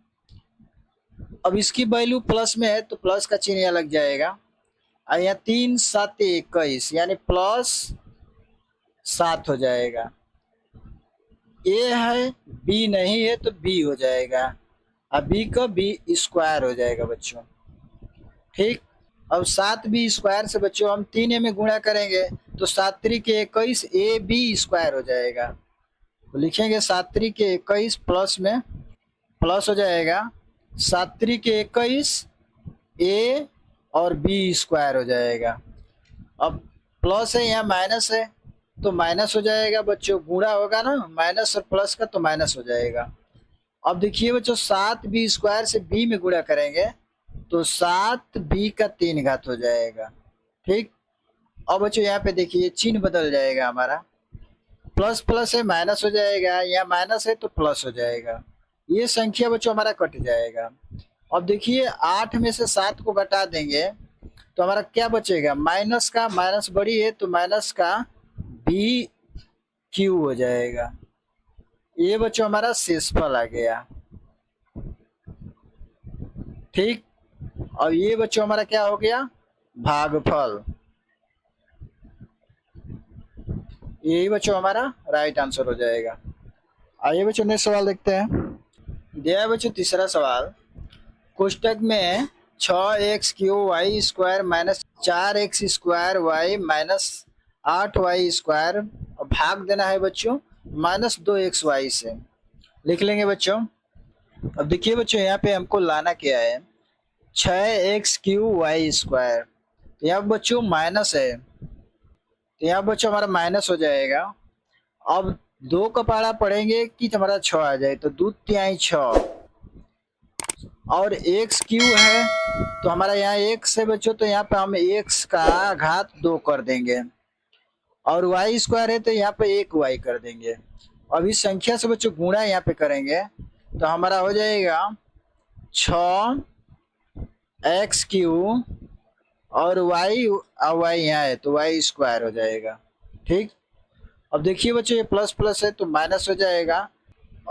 अब इसकी वैल्यू प्लस में है तो प्लस का चिन्ह यहाँ लग जाएगा, और यहाँ 3 7 21 यानी +7 हो जाएगा। ए है बी नहीं है तो बी हो जाएगा, अब बी का b² हो जाएगा बच्चों। ठीक, अब 7b² से बच्चों हम 3a में गुणा करेंगे तो 7 3 के 21 ab² हो जाएगा, तो लिखेंगे 7 3 के 21 प्लस में प्लस हो जाएगा 7 3 के 21 a और b² हो जाएगा। अब प्लस है यहाँ माइनस है तो माइनस हो जाएगा बच्चों, गुणा होगा ना माइनस और प्लस का तो माइनस हो जाएगा। अब देखिए बच्चों 7b² से b में गुणा करेंगे तो 7b का 3 घात हो जाएगा। ठीक, अब बच्चों यहाँ पे देखिए चिन्ह बदल जाएगा हमारा, प्लस प्लस है माइनस हो जाएगा, यहाँ माइनस है तो प्लस हो जाएगा, ये संख्या बच्चों हमारा कट जाएगा। अब देखिए 8 में से 7 को घटा देंगे तो हमारा क्या बचेगा, माइनस का, माइनस बड़ी है तो माइनस का BQ हो जाएगा। ये बच्चों हमारा शेषफल आ गया। ठीक, और ये बच्चों हमारा क्या हो गया, भागफल। यही बच्चों हमारा राइट आंसर हो जाएगा। आइए बच्चों नेक्स्ट सवाल देखते हैं। दिया है बच्चों तीसरा सवाल। कोष्टक में 6x³ minus 4x² minus 8y² भाग देना है बच्चों माइनस 2xy से। लिख लेंगे बच्चों। अब देखिए बच्चों यहाँ पे हमको लाना क्या है, 6x³ तो यहाँ बच्चों माइनस है, तो यहाँ बच्चों हमारा माइनस हो जाएगा। अब 2 का पहाड़ा पढ़ेंगे कि हमारा 6 आ जाए, तो 2 तिहाई 6 और x³ है तो हमारा यहाँ x है बच्चों, तो यहाँ पे हम x का घात 2 कर देंगे और y² है तो यहाँ पे 1y कर देंगे। अब इस संख्या से बच्चों गुणा यहाँ पे करेंगे तो हमारा हो जाएगा 6x³ और y यहाँ है तो y² हो जाएगा। ठीक, अब देखिए बच्चों ये प्लस प्लस है तो माइनस हो जाएगा,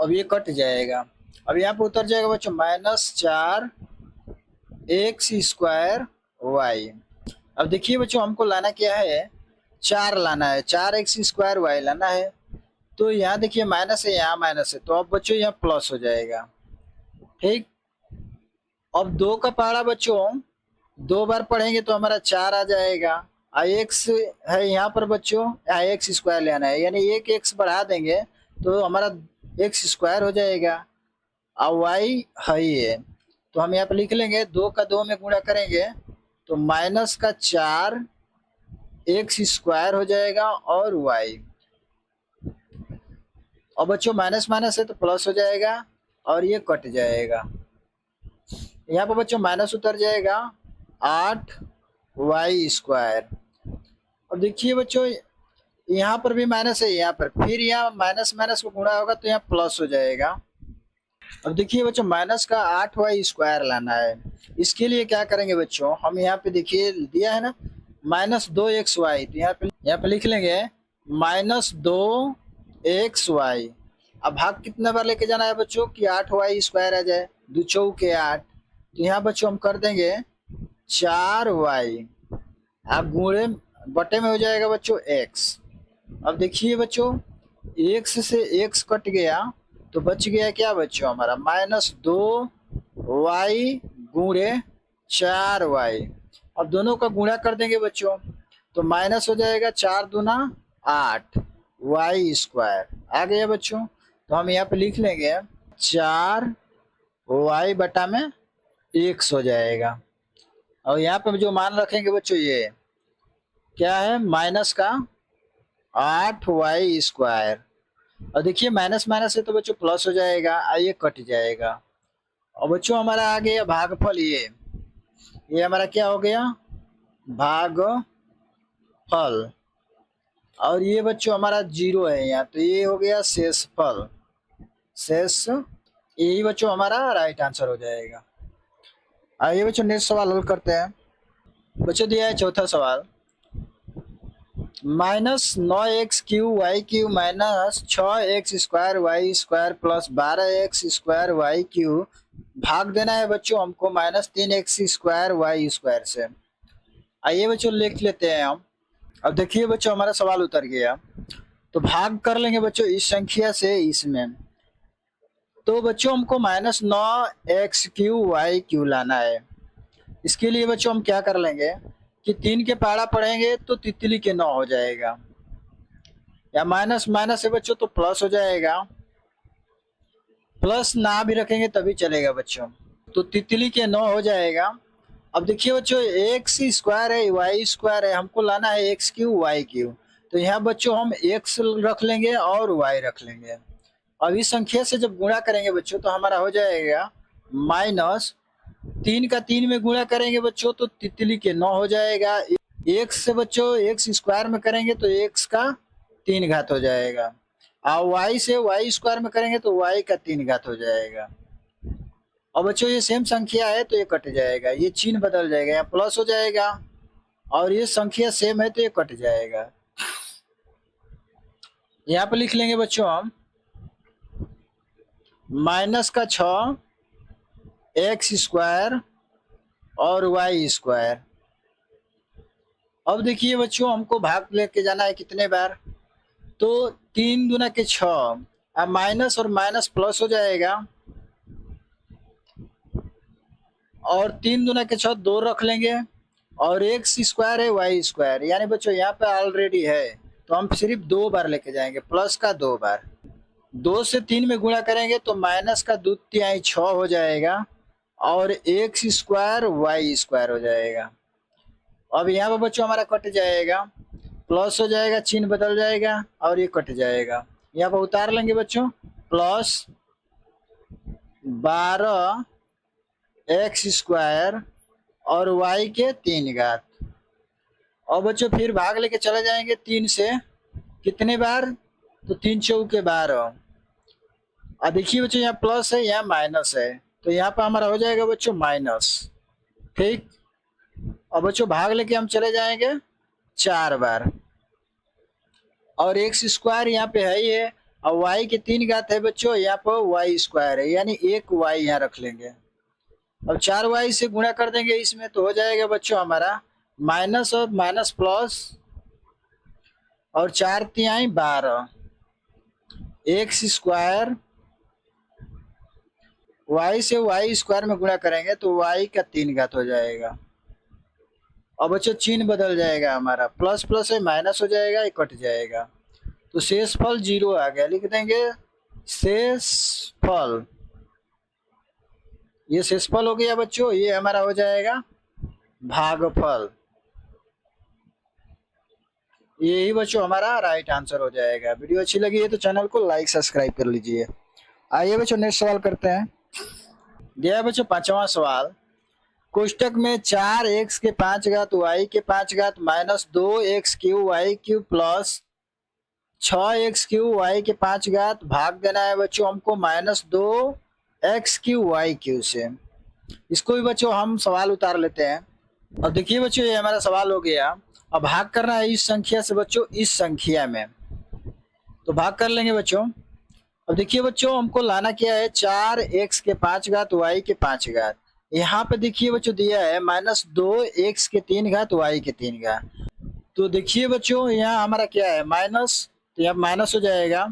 अब ये कट जाएगा। अब यहाँ पे उतर जाएगा बच्चों -4x² अब देखिए बच्चों हमको लाना क्या है, 4 लाना है, 4x² लाना है। तो यहाँ देखिए माइनस है, यहाँ माइनस है, तो अब बच्चों यहाँ प्लस हो जाएगा। ठीक, अब 2 का पहाड़ा बच्चों 2 बार पढ़ेंगे तो हमारा 4 आ जाएगा। x है यहाँ पर बच्चों, x² लेना है, यानी एक x बढ़ा देंगे तो हमारा x² हो जाएगा। और y है ये, तो हम यहाँ पे लिख लेंगे 2 का 2 में गुणा करेंगे तो -4x² हो जाएगा और y। और बच्चों माइनस माइनस है तो प्लस हो जाएगा और ये कट जाएगा। यहाँ पर बच्चों माइनस उतर जाएगा 8y²। अब देखिए बच्चों यहाँ पर भी माइनस है, यहाँ पर फिर यहाँ माइनस माइनस को गुणा होगा तो यहाँ प्लस हो जाएगा। अब देखिए बच्चों माइनस का 8y² लाना है, इसके लिए क्या करेंगे बच्चों, हम यहाँ पे देखिए दिया है ना -2xy, तो यहाँ पे लिख लेंगे -2xy। अब भाग कितने बार लेके जाना है बच्चों कि 8y² आ जाए, 2 चौके 8, तो यहाँ बच्चों हम कर देंगे 4y, अब गुणे बटे में हो जाएगा बच्चों x। अब देखिए बच्चों x से x कट गया तो बच गया क्या बच्चों हमारा -2y गुणे 4y। अब दोनों का गुणा कर देंगे बच्चों तो माइनस हो जाएगा 4 दूना 8 y² आ गया बच्चों। तो हम यहाँ पे लिख लेंगे 4y बटा में x हो जाएगा। और यहाँ पे जो मान रखेंगे बच्चों ये क्या है, माइनस का 8y²। और देखिए माइनस माइनस है तो बच्चों प्लस हो जाएगा, ये कट जाएगा। और बच्चों हमारा आ गया भागफल, ये हमारा क्या हो गया, भागफल। और ये बच्चों हमारा 0 है यहाँ, तो ये हो गया शेषफल, शेष। यही बच्चों हमारा राइट आंसर हो जाएगा। आइए बच्चों नेक्स्ट सवाल हल करते हैं। बच्चों दिया है चौथा सवाल, -9x³ minus 6x² plus 12x² भाग देना है बच्चों हमको -3x² से। आइए बच्चों लिख लेते हैं हम। अब देखिए बच्चों हमारा सवाल उतर गया, तो भाग कर लेंगे बच्चों इस संख्या से इसमें। तो बच्चों हमको -9x³ लाना है। इसके लिए बच्चों हम क्या कर लेंगे कि 3 के पहाड़ा पढ़ेंगे तो तितली के 9 हो जाएगा, या माइनस माइनस है बच्चों तो प्लस हो जाएगा, प्लस ना भी रखेंगे तभी चलेगा बच्चों, तो तितली के 9 हो जाएगा। अब देखिए बच्चों x² है y² है, हमको लाना है x³ y³, तो यहाँ बच्चों हम x रख लेंगे और y रख लेंगे। अब इस संख्या से जब गुणा करेंगे बच्चों तो हमारा हो जाएगा -3 का 3 में गुणा करेंगे बच्चों तो तितली के 9 हो जाएगा। x से बच्चों x² में करेंगे तो x का 3 घात हो जाएगा, और y से y² में करेंगे तो y का 3 घात हो जाएगा। और बच्चों ये सेम संख्या है तो ये कट जाएगा, ये चिन्ह बदल जाएगा, यहाँ प्लस हो जाएगा, और ये संख्या सेम है तो ये कट जाएगा। यहाँ पे लिख लेंगे बच्चों हम माइनस का 6x² और y²। अब देखिए बच्चों हमको भाग लेके जाना है कितने बार, तो 3 दूना के 6, अब माइनस और माइनस प्लस हो जाएगा, और 3 दूना के 6 2 रख लेंगे और एक्स स्क्वायर है वाई स्क्वायर, यानी बच्चों यहाँ पे ऑलरेडी है तो हम सिर्फ 2 बार लेके जाएंगे, प्लस का 2 बार। 2 से 3 में गुणा करेंगे तो माइनस का 2 तिहाई 6 हो जाएगा और एक्स स्क्वायर वाई स्क्वायर हो जाएगा। अब यहाँ पर बच्चों हमारा कट जाएगा, प्लस हो जाएगा, चिन्ह बदल जाएगा और ये कट जाएगा। यहाँ पर उतार लेंगे बच्चों, प्लस 12 एक्स स्क्वायर और वाई के 3 घात। और बच्चों फिर भाग लेके चले जाएंगे 3 से, कितने बार, तो 3 चौके 12। अब देखिए बच्चों यहाँ प्लस है यहाँ माइनस है तो यहाँ पर हमारा हो जाएगा बच्चों माइनस। ठीक, और बच्चों भाग लेके हम चले जाएंगे 4 बार और एक्स स्क्वायर यहाँ पे है ही है और वाई के 3 घात है बच्चों, यहाँ पर वाई स्क्वायर है यानी एक वाई यहाँ रख लेंगे। अब 4 वाई से गुणा कर देंगे इसमें तो हो जाएगा बच्चों हमारा माइनस और माइनस प्लस और 4 तिहाई 12 एक्स स्क्वायर, वाई से वाई स्क्वायर में गुणा करेंगे तो वाई का 3 घात हो जाएगा। और बच्चों चिन्ह बदल जाएगा हमारा, प्लस प्लस है माइनस हो जाएगा, ये कट जाएगा तो शेषफल 0 आ गया। लिख देंगे शेषफल, ये शेषफल हो गया बच्चों, ये हमारा हो जाएगा भागफल। यही बच्चों हमारा राइट आंसर हो जाएगा। वीडियो अच्छी लगी है तो चैनल को लाइक सब्सक्राइब कर लीजिए। आइए बच्चों नेक्स्ट सवाल करते हैं। दिया है बच्चों 5वां सवाल, कोष्टक में 4 एक्स के 5 घात वाई के 5 घात minus 2 X cube Y cube plus 6 X cube Y के 5 घात भाग देना है बच्चों हमको minus 2 X cube Y cube से। इसको भी बच्चों हम सवाल उतार लेते हैं। और देखिए बच्चों ये हमारा सवाल हो गया। अब भाग करना है इस संख्या से बच्चों इस संख्या में, तो भाग कर लेंगे बच्चों। अब देखिए बच्चों हमको लाना क्या है, 4 एक्स के 5 घात वाई के 5 घात। यहाँ पे देखिए बच्चों दिया है माइनस 2 एक्स के 3 घात वाई के 3 घात। तो देखिए बच्चों यहाँ हमारा क्या है माइनस, तो यहाँ माइनस हो जाएगा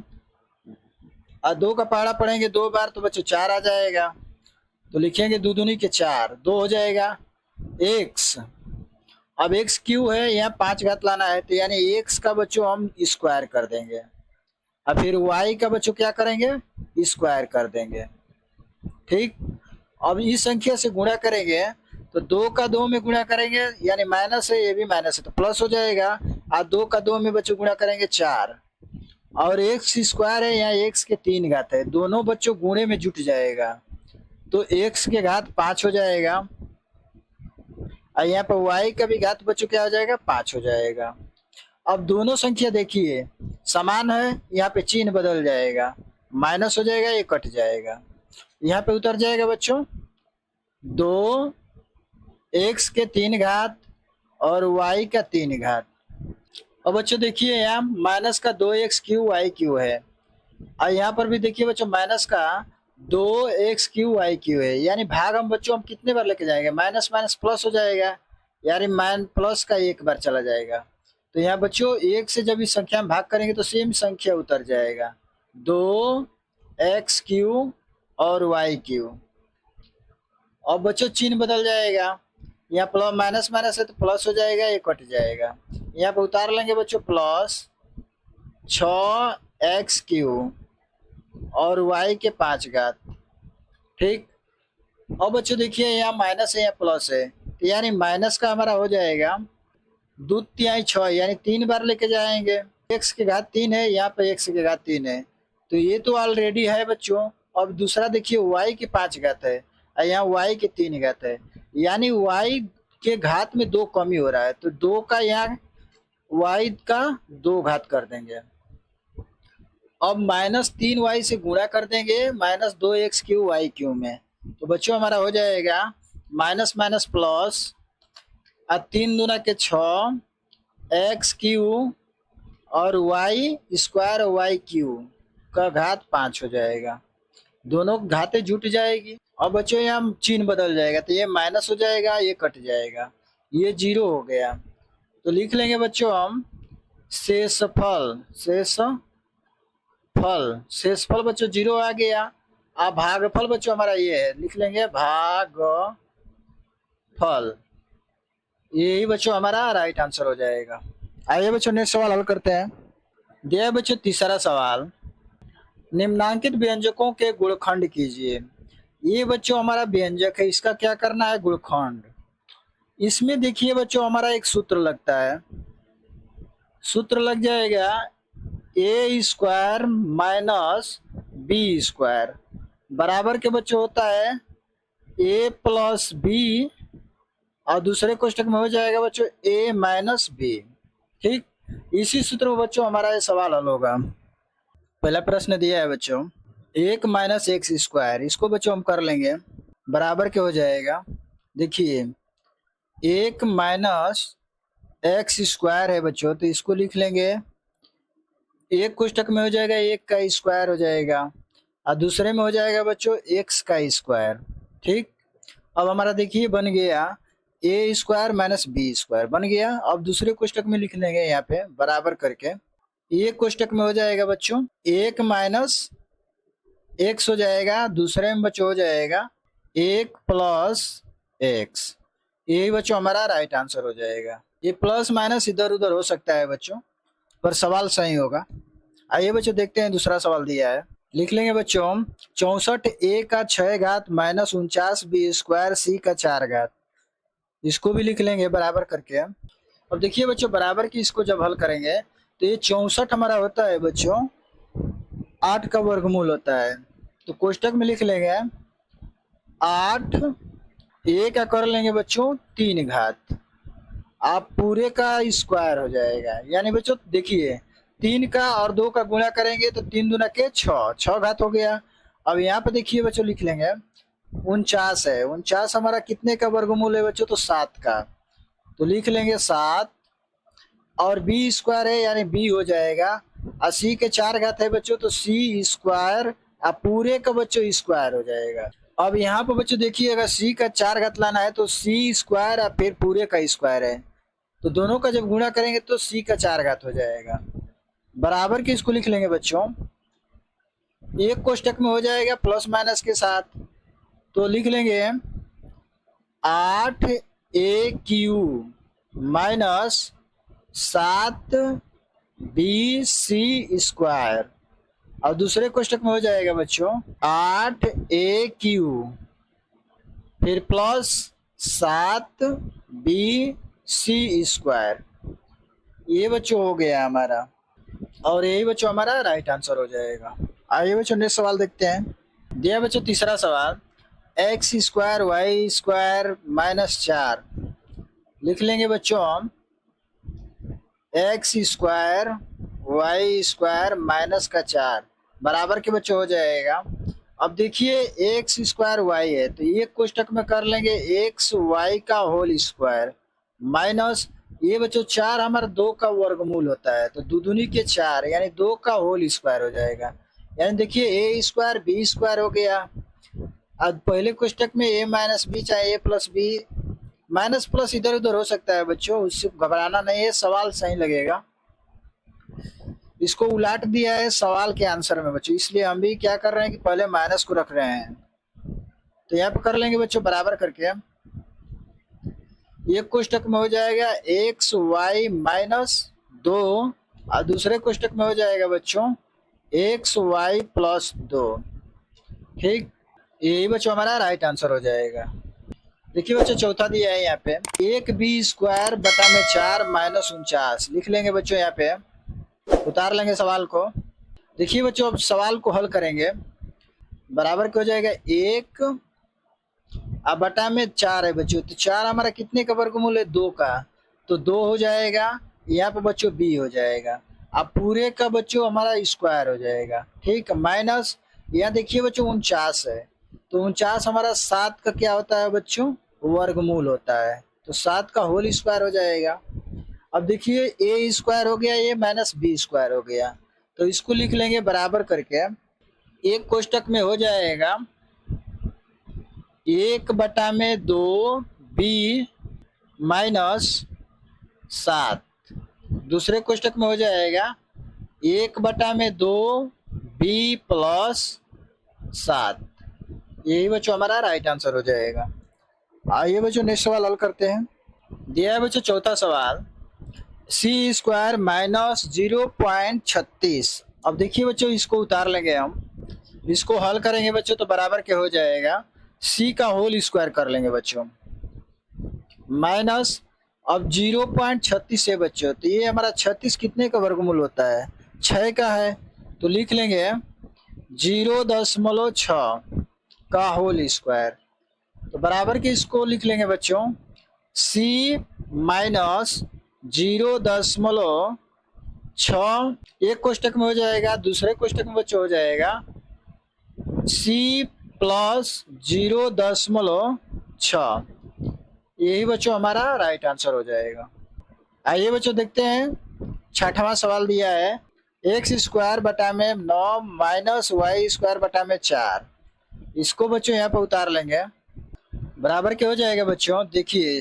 और 2 का पहाड़ा पढ़ेंगे 2 बार तो बच्चों 4 आ जाएगा, तो लिखेंगे 2 दूनी के 4, 2 हो जाएगा एक्स। अब एक्स क्यू है यहाँ 5 घात लाना है तो यानी एक्स का बच्चों हम स्क्वायर कर देंगे और फिर वाई का बच्चों क्या करेंगे स्क्वायर कर देंगे। ठीक, अब इस संख्या से गुणा करेंगे तो 2 का 2 में गुणा करेंगे यानी माइनस है, ये भी माइनस है तो प्लस हो जाएगा और 2 का 2 में बच्चों गुणा करेंगे 4 और एक्स स्क्वायर है यहाँ एक्स के 3 घात है, दोनों बच्चों गुणे में जुट जाएगा तो एक्स के घात 5 हो जाएगा और यहाँ पर वाई का भी घात बच्चों क्या हो जाएगा 5 हो जाएगा। अब दोनों संख्या देखिए समान है, यहाँ पे चिन्ह बदल जाएगा, माइनस हो जाएगा, ये कट जाएगा, यहाँ पे उतर जाएगा बच्चों 2 एक्स के 3 घात और वाई का 3 घात। अब बच्चों देखिए यहाँ माइनस का 2 एक्स क्यू वाई क्यू है और यहाँ पर भी देखिए बच्चों माइनस का 2 एक्स क्यू वाई क्यू है, यानी भाग हम बच्चों हम कितने बार लेके जाएंगे, माइनस माइनस प्लस हो जाएगा, यानी माइन प्लस का 1 बार चला जाएगा। तो यहाँ बच्चों 1 से जब इस संख्या में भाग करेंगे तो सेम संख्या उतर जाएगा 2 एक्स क्यू और वाई क्यू। और बच्चों चिन्ह बदल जाएगा, यहाँ प्लस माइनस माइनस है तो प्लस हो जाएगा, ये कट जाएगा, यहाँ पे उतार लेंगे बच्चों प्लस 6 एक्स क्यू और वाई के 5 घात। ठीक, और बच्चों देखिए यहाँ माइनस है यहाँ प्लस है तो यानी माइनस का हमारा हो जाएगा 2 तिहाई 6 यानी 3 बार लेके जाएंगे, एक्स के घात 3 है, यहाँ पे एक्स के घात 3 है तो ये तो ऑलरेडी है बच्चों। अब दूसरा देखिए वाई के 5 घात है और यहाँ वाई के 3 घात है, यानी वाई के घात में 2 कमी हो रहा है तो 2 का यहाँ वाई का 2 घात कर देंगे। अब माइनस 3 वाई से गुणा कर देंगे minus 2 X cube Y cube में, तो बच्चों हमारा हो जाएगा माइनस माइनस प्लस और 3 दूना के 6 एक्स क्यू और वाई स्क्वायर वाई क्यू का घात 5 हो जाएगा, दोनों घातें जुट जाएगी। अब बच्चों यहाँ चिन्ह बदल जाएगा तो ये माइनस हो जाएगा, ये कट जाएगा, ये 0 हो गया तो लिख लेंगे बच्चों हम शेषफल। शेषफल बच्चों 0 आ गया। अब भागफल बच्चों हमारा ये है, लिख लेंगे भागफल। फल। यही बच्चों हमारा राइट आंसर हो जाएगा। आइए बच्चों नेक्स्ट सवाल हल करते हैं। दिया है बच्चों तीसरा सवाल, निम्नांकित व्यंजकों के गुणखंड कीजिए। ये बच्चों हमारा व्यंजक है, इसका क्या करना है, गुणखंड। इसमें देखिए बच्चों हमारा एक सूत्र लगता है, सूत्र लग जाएगा ए स्क्वायर माइनस बी स्क्वायर बराबर के बच्चों होता है ए प्लस बी, और दूसरे कोष्टक में हो जाएगा बच्चों ए माइनस बी। ठीक, इसी सूत्र में बच्चों हमारा ये सवाल हल होगा। पहला प्रश्न दिया है बच्चों 1 - x स्क्वायर, इसको बच्चों हम कर लेंगे बराबर के हो जाएगा। देखिए 1 - x स्क्वायर है बच्चों, तो इसको लिख लेंगे, एक कोष्टक में हो जाएगा 1 का स्क्वायर हो जाएगा, और दूसरे में हो जाएगा बच्चों x का स्क्वायर। ठीक, अब हमारा देखिए बन गया ए स्क्वायर माइनस बी स्क्वायर बन गया। अब दूसरे कोष्टक में लिख लेंगे यहाँ पे बराबर करके, एक कोष्टक में हो जाएगा बच्चों 1 - x हो जाएगा, दूसरे में बच्चों हो जाएगा 1 + x। यही बच्चों हमारा राइट आंसर हो जाएगा। ये प्लस माइनस इधर उधर हो सकता है बच्चों, पर सवाल सही होगा। आइए बच्चों देखते हैं दूसरा सवाल दिया है, लिख लेंगे बच्चों 64 a का 6 घात माइनस 49 b स्क्वायर c का 4 घात, इसको भी लिख लेंगे बराबर करके। अब देखिए बच्चों बराबर की इसको जब हल करेंगे तो ये 64 हमारा होता है बच्चों 8 का वर्गमूल होता है, तो कोष्टक में लिख लेंगे 8 a का कर लेंगे बच्चों 3 घात, आप पूरे का स्क्वायर हो जाएगा। यानी बच्चों देखिए 3 का और 2 का गुणा करेंगे तो 3 दूना के 6 घात हो गया। अब यहाँ पे देखिए बच्चों लिख लेंगे 49 है, 49 हमारा कितने का वर्गमूल है बच्चों, तो 7 का, तो लिख लेंगे 7, और बी स्क्वायर है यानी बी हो जाएगा, और सी के 4 घात है बच्चों तो सी स्क्वायर, अब पूरे का बच्चों स्क्वायर हो जाएगा। अब यहाँ पर बच्चों देखिए अगर सी का 4 घात लाना है तो सी स्क्वायर और फिर पूरे का स्क्वायर है, तो दोनों का जब गुणा करेंगे तो सी का 4 घात हो जाएगा बराबर के। इसको लिख लेंगे बच्चों, एक कोष्टक में हो जाएगा प्लस माइनस के साथ, तो लिख लेंगे 8a³ माइनस 7bc², और दूसरे कोष्टक में हो जाएगा बच्चों 8a³ फिर प्लस 7bc², ये बच्चों हो गया हमारा, और यही बच्चों हमारा राइट आंसर हो जाएगा। आइए बच्चों नेक्स्ट सवाल देखते हैं। दिया बच्चों तीसरा सवाल x² y² माइनस 4, लिख लेंगे बच्चों हम x² y² माइनस का 4 बराबर के बच्चों हो जाएगा। अब देखिए x² y है तो एक कोष्टक में कर लेंगे xy का होल स्क्वायर माइनस ये बच्चों 4 हमारा 2 का वर्गमूल होता है, तो दो दूनी के 4 यानी 2 का होल स्क्वायर हो जाएगा। यानी देखिए a² b² हो गया। अब पहले कोष्टक में a माइनस बी चाहे a plus B, minus plus इधर उधर हो सकता है बच्चों, उससे घबराना नहीं है, सवाल सही लगेगा। इसको उलाट दिया है सवाल के आंसर में बच्चों, इसलिए हम भी क्या कर रहे हैं कि पहले माइनस को रख रहे हैं, तो यहाँ पे कर लेंगे बच्चों बराबर करके। एक कोष्टक में हो जाएगा xy माइनस 2 और दूसरे कोष्टक में हो जाएगा बच्चों xy प्लस 2। ठीक, यही बच्चों हमारा राइट आंसर हो जाएगा। देखिए बच्चों चौथा दिया है यहाँ पे 1b² बटा में 4 माइनस 49, लिख लेंगे बच्चों, यहाँ पे उतार लेंगे सवाल को। देखिए बच्चों अब सवाल को हल करेंगे बराबर क्या हो जाएगा 1 अब बटा में 4 है बच्चों, तो 4 हमारा कितने का वर्गमूल है 2 का, तो 2 हो जाएगा, यहाँ पे बच्चों b हो जाएगा, अब पूरे का बच्चों हमारा स्क्वायर हो जाएगा। ठीक, माइनस यहाँ देखिए बच्चों 49 है, तो 49 हमारा 7 का क्या होता है बच्चों, वर्गमूल होता है, तो 7 का होल स्क्वायर हो जाएगा। अब देखिए a² हो गया, a माइनस b² हो गया, तो इसको लिख लेंगे बराबर करके। एक कोष्टक में हो जाएगा 1 बटा में 2 b माइनस 7, दूसरे कोष्टक में हो जाएगा 1 बटा में 2 b प्लस 7, यही बच्चों हमारा राइट आंसर हो जाएगा। आइए बच्चों नेक्स्ट सवाल हल करते हैं। दिया है बच्चों चौथा सवाल, सी स्क्वायर माइनस 0.36। अब देखिए बच्चों इसको उतार लेंगे हम, इसको हल करेंगे बच्चों तो बराबर के हो जाएगा, सी का होल स्क्वायर कर लेंगे बच्चों, माइनस अब 0.36 है बच्चों, तो ये हमारा 36 कितने का वर्गमूल होता है, 6 का है, तो लिख लेंगे 0.6 का होल स्क्वायर, तो बराबर के इसको लिख लेंगे बच्चों, सी माइनस 0.6 एक कोष्टक में हो जाएगा, दूसरे कोष्टक में बच्चों हो जाएगा सी प्लस 0.6। यही बच्चों हमारा राइट आंसर हो जाएगा। आइए बच्चों देखते हैं छठवां सवाल दिया है, एक्स स्क्वायर बटा में 9 माइनस वाई स्क्वायर बटा में 4। इसको बच्चों यहाँ पर उतार लेंगे, बराबर क्या हो जाएगा बच्चों, देखिए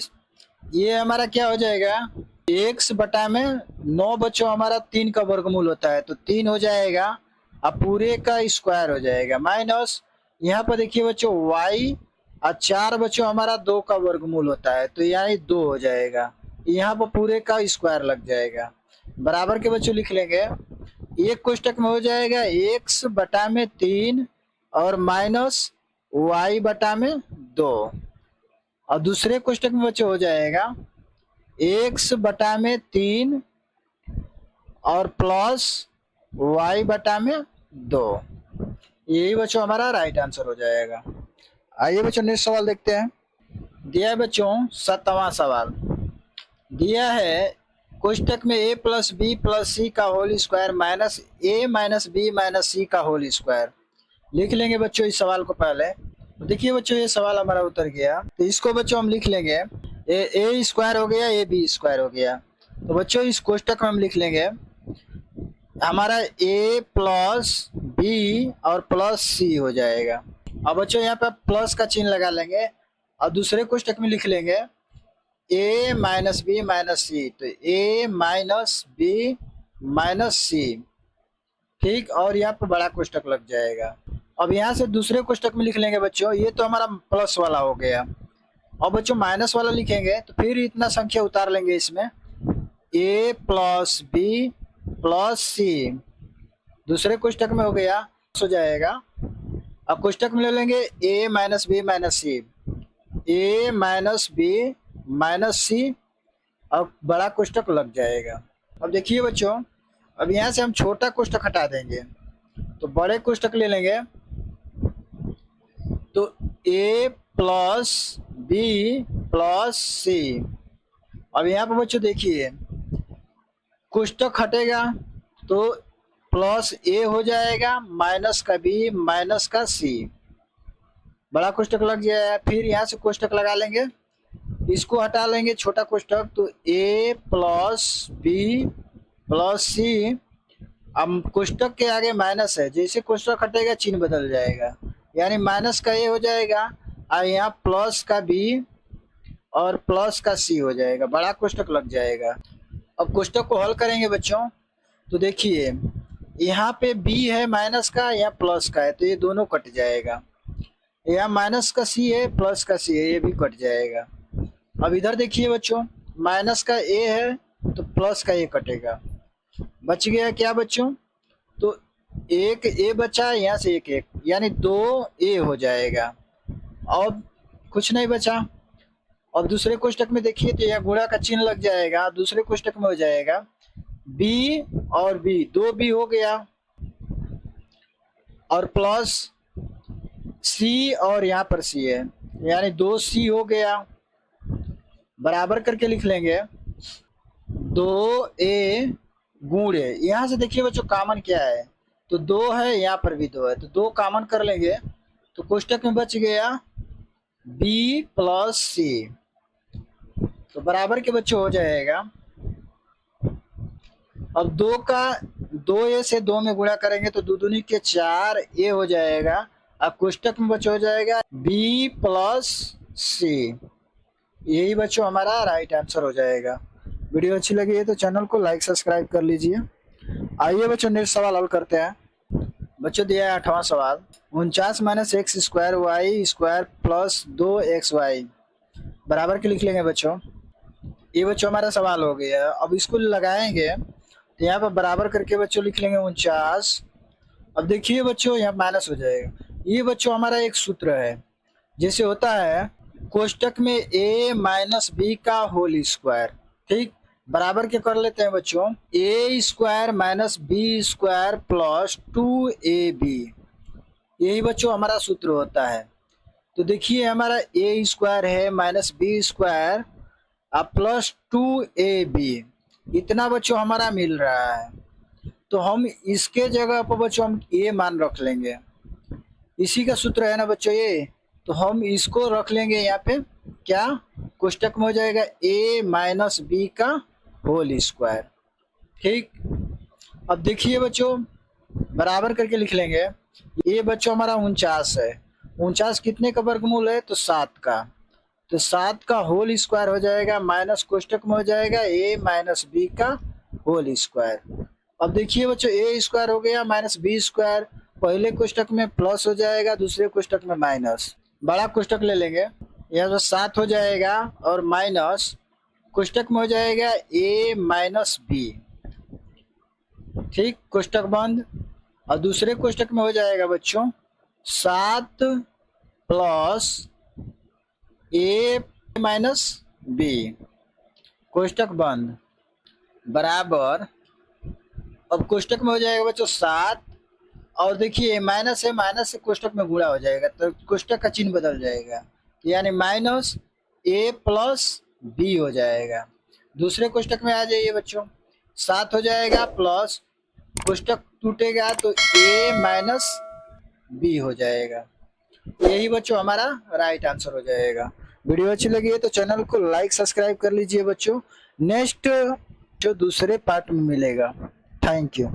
ये हमारा क्या हो जाएगा, एक्स बटा में 9 बच्चों हमारा 3 का वर्गमूल होता है, तो 3 हो जाएगा, अब पूरे का स्क्वायर हो जाएगा, माइनस यहाँ पर देखिए बच्चों वाई और 4 बच्चों हमारा 2 का वर्गमूल होता है, तो यहाँ 2 हो जाएगा, यहाँ पर पूरे का स्क्वायर लग जाएगा, बराबर के बच्चों लिख लेंगे, एक कोष्टक में हो जाएगा एक्स बटा में 3 और माइनस वाई बटा में 2, और दूसरे कोष्टक में बच्चों हो जाएगा एक्स बटा में 3 और प्लस वाई बटा में 2। यही बच्चों हमारा राइट आंसर हो जाएगा। आइए बच्चों नेक्स्ट सवाल देखते हैं। दिया है बच्चों 7वां सवाल, दिया है कोष्टक में a प्लस बी प्लस सी का होल स्क्वायर माइनस ए माइनस बी माइनस सी का होल स्क्वायर। लिख लेंगे बच्चों इस सवाल को पहले, तो देखिए बच्चों ये सवाल हमारा उतर गया, तो इसको बच्चों हम लिख लेंगे ए स्क्वायर हो गया, ए बी स्क्वायर हो गया, तो बच्चों इस कोष्टक में हम लिख लेंगे हमारा ए प्लस बी और प्लस सी हो जाएगा। अब बच्चों यहाँ पे प्लस का चिन्ह लगा लेंगे और दूसरे कोष्टक में लिख लेंगे ए माइनस बी माइनस सी, तो ए माइनस बी माइनस सी, ठीक, और यहाँ पे बड़ा कोष्टक लग जाएगा। अब यहाँ से दूसरे कोष्टक में लिख लेंगे बच्चों, ये तो हमारा प्लस वाला हो गया, और बच्चों माइनस वाला लिखेंगे तो फिर इतना संख्या उतार लेंगे इसमें, ए प्लस बी प्लस सी, दूसरे कोष्टक में हो गया हो जाएगा, अब कोष्टक में ले लेंगे ए माइनस बी माइनस सी, ए माइनस बी माइनस सी, अब बड़ा कोष्टक लग जाएगा। अब देखिए बच्चों, अब यहाँ से हम छोटा कोष्टक हटा देंगे तो बड़े कोष्टक ले लेंगे, तो ए प्लस बी प्लस सी। अब यहाँ पर बच्चों देखिए कोष्टक हटेगा तो प्लस ए हो जाएगा, माइनस का बी माइनस का सी, बड़ा कोष्टक लग जाएगा। फिर यहाँ से कोष्टक लगा लेंगे, इसको हटा लेंगे छोटा कोष्टक, तो ए प्लस बी प्लस सी, अब कोष्टक के आगे माइनस है, जैसे कोष्टक हटेगा चिन्ह बदल जाएगा, यानी माइनस का ए हो जाएगा और यहाँ प्लस का बी और प्लस का सी हो जाएगा, बड़ा कोष्टक लग जाएगा। अब कोष्टक को हल करेंगे बच्चों, तो देखिए यहाँ पे बी है माइनस का, यहाँ प्लस का है, तो ये दोनों कट जाएगा, यहाँ माइनस का सी है प्लस का सी है, ये भी कट जाएगा। अब इधर देखिए बच्चों, माइनस का ए है तो प्लस का ए कटेगा, बच गया क्या बच्चों, तो एक ए बचा, यहाँ से एक एक, यानी 2 ए हो जाएगा, और कुछ नहीं बचा। अब दूसरे कोष्टक में देखिए तो यहाँ गुणा का चिन्ह लग जाएगा, दूसरे कोष्टक में हो जाएगा बी और बी, 2 बी हो गया, और प्लस सी और यहाँ पर सी है, यानी 2 सी हो गया, बराबर करके लिख लेंगे 2 ए गुणे, यहाँ से देखिए बच्चों कामन क्या है, तो 2 है, यहाँ पर भी 2 है, तो 2 कामन कर लेंगे, तो कोष्टक में बच गया बी प्लस सी, तो बराबर के बच्चों हो जाएगा। अब 2 ए से 2 में गुणा करेंगे तो 2 दूनी के 4 ए हो जाएगा, अब कोष्टक में बच्चों हो जाएगा बी प्लस सी। यही बच्चों हमारा राइट आंसर हो जाएगा। वीडियो अच्छी लगी है तो चैनल को लाइक सब्सक्राइब कर लीजिए। आइए बच्चों नेक्स्ट सवाल हल करते हैं। बच्चों दिया है 8वां सवाल, 49 minus X square Y square plus 2 X Y. बराबर के लिख लेंगे बच्चों। ये बच्चों हमारा सवाल हो गया। अब इसको लगाएंगे तो यहाँ पर बराबर करके बच्चों लिख लेंगे 49। अब देखिए बच्चों यहाँ माइनस हो जाएगा। ये बच्चों हमारा एक सूत्र है, जैसे होता है कोष्टक में a माइनस बी का होल स्क्वायर, ठीक। बराबर के कर लेते हैं बच्चों, a square minus B square plus 2ab, यही बच्चों हमारा सूत्र होता है। तो देखिए हमारा a स्क्वायर है माइनस बी स्क्वायर अब प्लस 2ab, इतना बच्चों हमारा मिल रहा है। तो हम इसके जगह पर बच्चों हम a मान रख लेंगे, इसी का सूत्र है ना बच्चों ये, तो हम इसको रख लेंगे यहाँ पे, क्या कोष्टक में हो जाएगा a माइनस बी का होल स्क्वायर, ठीक। अब देखिए बच्चों बराबर करके लिख लेंगे। ये बच्चों हमारा 49 है, 49 कितने का वर्गमूल है, तो 7 का, तो 7 का होल स्क्वायर हो जाएगा माइनस कोष्टक में हो जाएगा a माइनस बी का होल स्क्वायर। अब देखिए बच्चों a स्क्वायर हो गया माइनस बी स्क्वायर, पहले कोष्टक में प्लस हो जाएगा, दूसरे कोष्टक में माइनस, बड़ा कोष्टक ले लेंगे, यहाँ पर 7 हो जाएगा और माइनस कोष्टक में हो जाएगा a माइनस बी, ठीक, कोष्टक बंद। और दूसरे कोष्टक में हो जाएगा बच्चों 7 प्लस a माइनस बी, कोष्टक बंद, बराबर। अब कोष्टक में हो जाएगा बच्चों 7, और देखिए माइनस है, माइनस से कोष्टक में गुणा हो जाएगा तो कोष्टक का चिन्ह बदल जाएगा, यानी माइनस a प्लस बी हो जाएगा। दूसरे कोष्टक में आ जाइए बच्चों, 7 हो जाएगा प्लस कोष्टक टूटेगा तो a माइनस बी हो जाएगा। यही बच्चों हमारा राइट आंसर हो जाएगा। वीडियो अच्छी लगी है तो चैनल को लाइक सब्सक्राइब कर लीजिए बच्चों। नेक्स्ट जो दूसरे पार्ट में मिलेगा। Thank you.